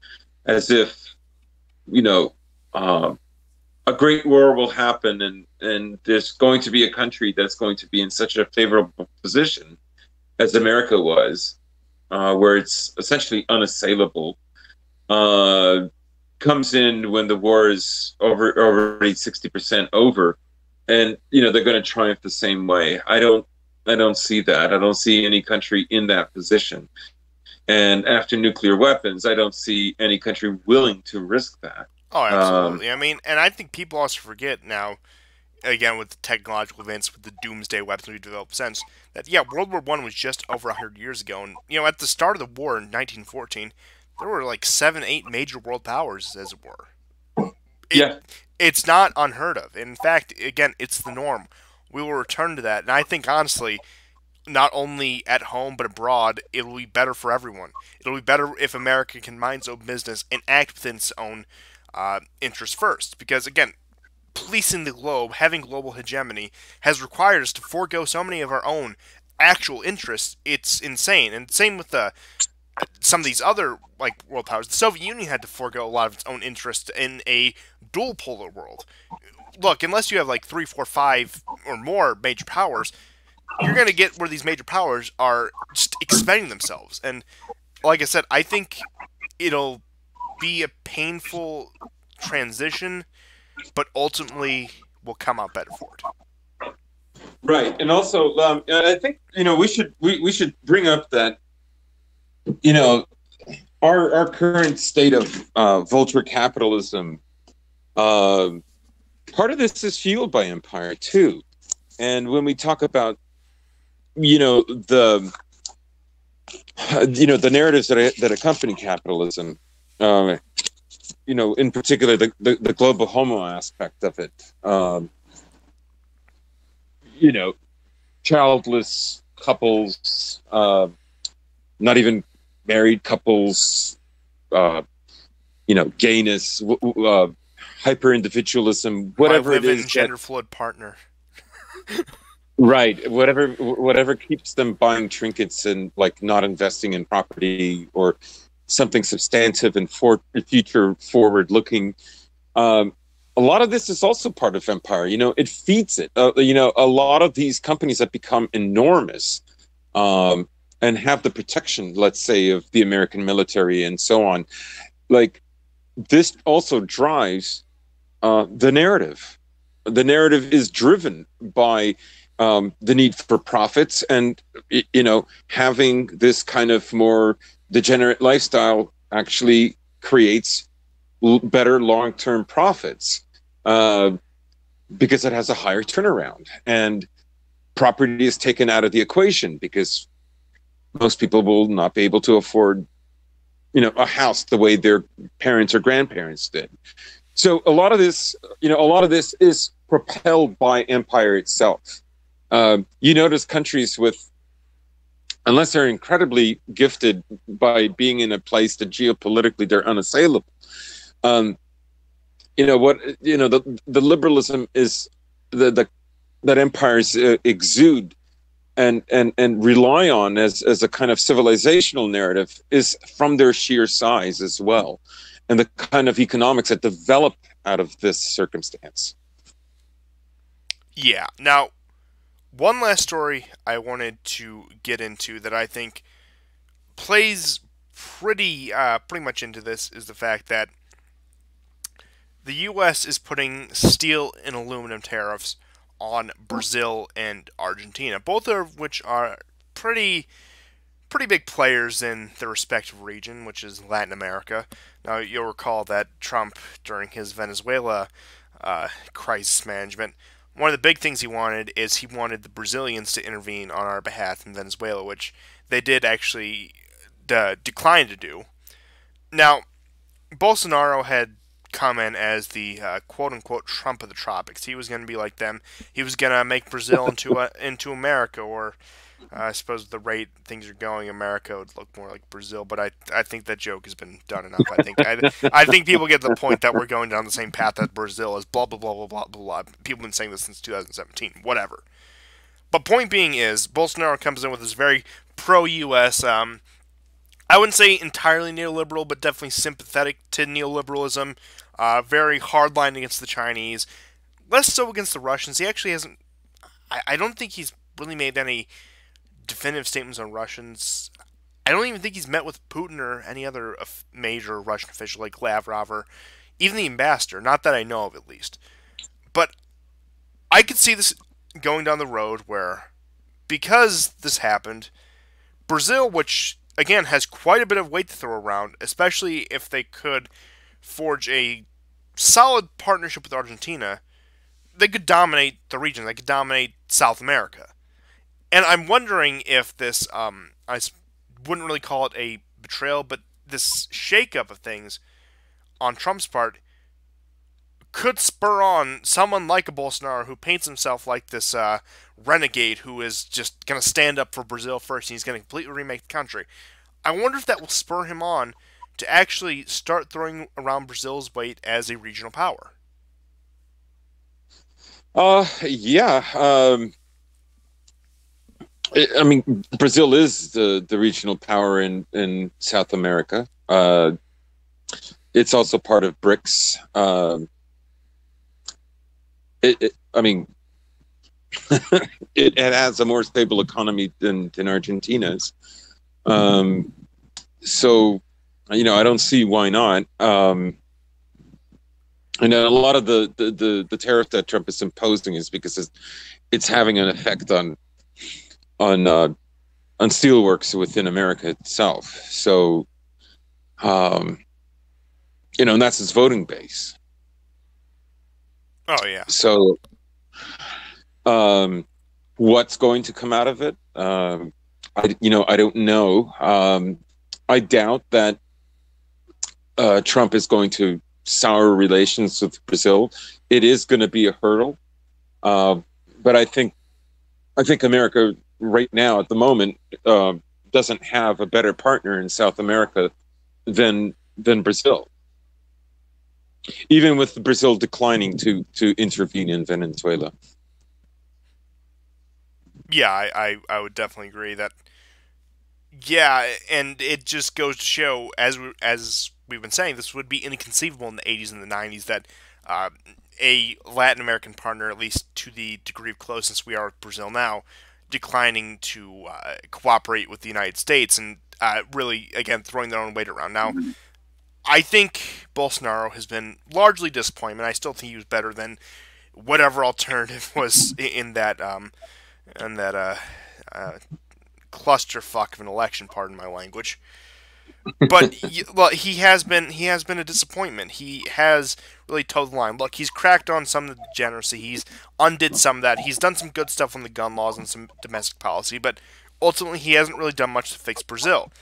As if, you know, um, a great war will happen, and there's going to be a country that's going to be in such a favorable position as America was, where it's essentially unassailable, uh, comes in when the war is already 60% over, and they're going to triumph the same way. I don't see that. I don't see any country in that position. And after nuclear weapons, I don't see any country willing to risk that. oh, Um, absolutely. I mean, and I think people also forget now, again with the technological advance, with the doomsday weapons we've developed since, that yeah, World War One was just over 100 years ago, and at the start of the war in 1914, there were like 7, 8 major world powers, as it were. It yeah, it's not unheard of. In fact, again, it's the norm. We will return to that, and I think honestly, not only at home but abroad, it will be better for everyone. It'll be better if America can mind its own business and act within its own interests first. Because again, policing the globe, having global hegemony, has required us to forego so many of our own actual interests. It's insane. And same with some of these other like world powers. The Soviet Union had to forego a lot of its own interests in a dual polar world. Look, unless you have like 3, 4, 5 or more major powers, you're going to get where these major powers are just expending themselves. And like I said, I think it'll be a painful transition, but ultimately will come out better for it. right. And also, I think we should bring up that you know our current state of vulture capitalism. Uh, Part of this is fueled by empire too. And when we talk about the the narratives that accompany capitalism, uh, in particular the global homo aspect of it, you know, childless couples, not even married couples, uh, gayness, hyper individualism, My whatever it live-in is gender fluid partner. right, whatever keeps them buying trinkets and like not investing in property or something substantive and for future forward looking. um, a lot of this is also part of empire. It feeds it. A lot of these companies that become enormous, um, and have the protection, let's say, of the American military and so on, like this also drives the narrative. The narrative is driven by the need for profits, and having this kind of more degenerate lifestyle actually creates better long-term profits, uh, because it has a higher turnaround, and property is taken out of the equation because most people will not be able to afford a house the way their parents or grandparents did. So a lot of this is propelled by empire itself. You notice countries with, unless they're incredibly gifted by being in a place that geopolitically they're unassailable. Um, the liberalism is the that empires exude and rely on as a kind of civilizational narrative is from their sheer size as well, and the kind of economics that develop out of this circumstance. Yeah. Now, one last story I wanted to get into that I think plays pretty much into this is the fact that the U.S. is putting steel and aluminum tariffs on Brazil and Argentina, both of which are pretty pretty big players in their respective region, which is Latin America. Now, you'll recall that Trump, during his Venezuela crisis management, one of the big things he wanted is he wanted the Brazilians to intervene on our behalf in Venezuela, which they did actually decline to do. Now, Bolsonaro had come in as the quote unquote Trump of the tropics. He was going to be like them. He was going to make Brazil into America, or I suppose at the rate things are going, America would look more like Brazil. But I think that joke has been done enough. I think people get the point that we're going down the same path as Brazil is. Blah blah blah blah blah blah. People have been saying this since 2017. Whatever. But point being is, Bolsonaro comes in with this very pro-U.S. I wouldn't say entirely neoliberal, but definitely sympathetic to neoliberalism. Very hardline against the Chinese, less so against the Russians. He actually hasn't. I don't think he's really made any definitive statements on Russians. I don't even think he's met with Putin or any other major Russian official like Lavrov or even the ambassador. Not that I know of, at least. But I could see this going down the road where, because this happened, Brazil, which again has quite a bit of weight to throw around, especially if they could forge a solid partnership with Argentina, they could dominate the region. They could dominate South America. And I'm wondering if this, wouldn't really call it a betrayal, but this shakeup of things on Trump's part could spur on someone like a Bolsonaro who paints himself like this renegade who is just going to stand up for Brazil first and he's going to completely remake the country. I wonder if that will spur him on to actually start throwing around Brazil's weight as a regional power. Yeah. I mean, Brazil is the regional power in South America. It's also part of BRICS. I mean, it has a more stable economy than Argentina's. So, I don't see why not. And a lot of the tariff that Trump is imposing is because it's having an effect on steelworks within America itself. So, and that's his voting base. Oh yeah. So, what's going to come out of it? I don't know. I doubt that Trump is going to sour relations with Brazil. It is going to be a hurdle, but I think America right now, at the moment, doesn't have a better partner in South America than Brazil. Even with Brazil declining to intervene in Venezuela. Yeah, I would definitely agree that. Yeah, and it just goes to show, as we've been saying, this would be inconceivable in the 80s and the 90s that a Latin American partner, at least to the degree of closeness we are with Brazil now, declining to cooperate with the United States and really, again, throwing their own weight around. Now, I think Bolsonaro has been largely disappointed. I still think he was better than whatever alternative was in that clusterfuck of an election. Pardon my language. But well, he has been a disappointment. He has really toed the line. Look, he's cracked on some of the degeneracy. He's undid some of that. He's done some good stuff on the gun laws and some domestic policy, but ultimately he hasn't really done much to fix Brazil.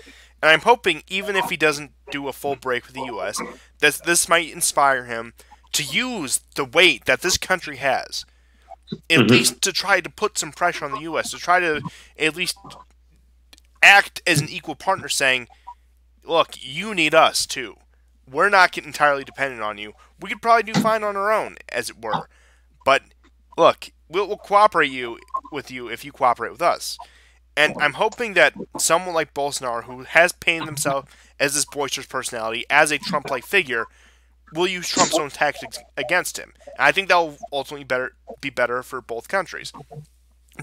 And I'm hoping, even if he doesn't do a full break with the U.S., that this might inspire him to use the weight that this country has, at least to try to put some pressure on the U.S., to try to at least act as an equal partner, saying, look, you need us, too. We're not getting entirely dependent on you. We could probably do fine on our own, as it were. But, look, we'll cooperate with you if you cooperate with us. And I'm hoping that someone like Bolsonaro, who has painted himself as this boisterous personality, as a Trump-like figure, will use Trump's own tactics against him. And I think that will ultimately be better for both countries.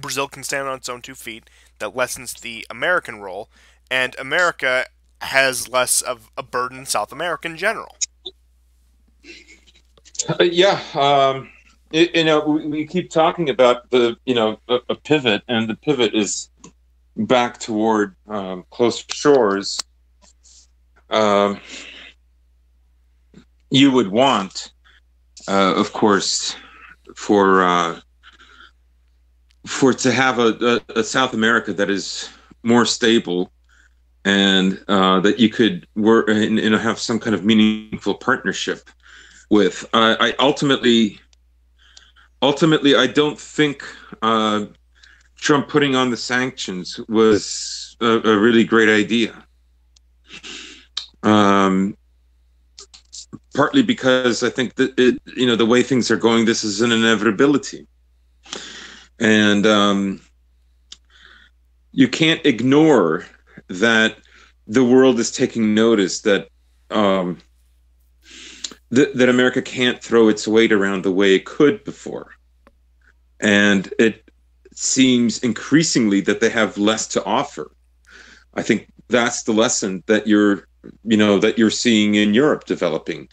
Brazil can stand on its own 2 feet. That lessens the American role. And America has less of a burden in South America in general. We keep talking about a pivot, and the pivot is back toward closer shores, um, you would want, of course, for to have a South America that is more stable and that you could work and have some kind of meaningful partnership with. I ultimately, I don't think Trump putting on the sanctions was a really great idea. Um, Partly because I think that the way things are going, this is an inevitability, and you can't ignore that the world is taking notice that um, that America can't throw its weight around the way it could before, and it seems increasingly that they have less to offer. I think that's the lesson that you're seeing in Europe developing,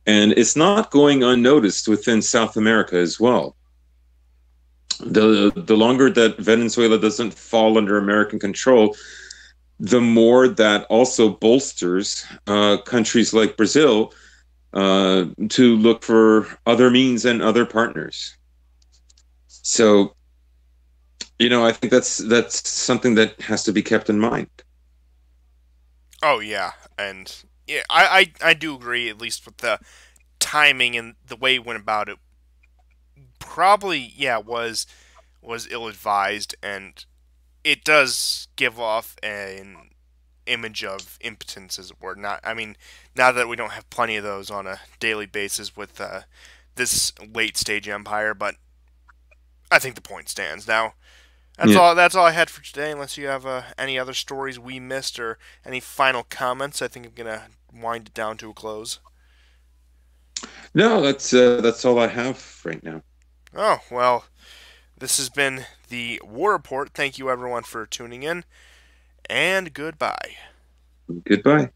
and it's not going unnoticed within South America as well. The longer that Venezuela doesn't fall under American control, the more that also bolsters countries like Brazil to look for other means and other partners. So, I think that's something that has to be kept in mind. Oh yeah, and yeah, I do agree at least with the timing and the way he went about it. Probably yeah was ill advised, and it does give off an image of impotence, as it were. Not, I mean, now that we don't have plenty of those on a daily basis with this late stage empire, but I think the point stands. Now, that's Yeah. all. That's all I had for today. Unless you have any other stories we missed or any final comments, I think I'm gonna wind it down to a close. No, that's all I have right now. Oh well, this has been the War Report. Thank you everyone for tuning in, and goodbye. Goodbye.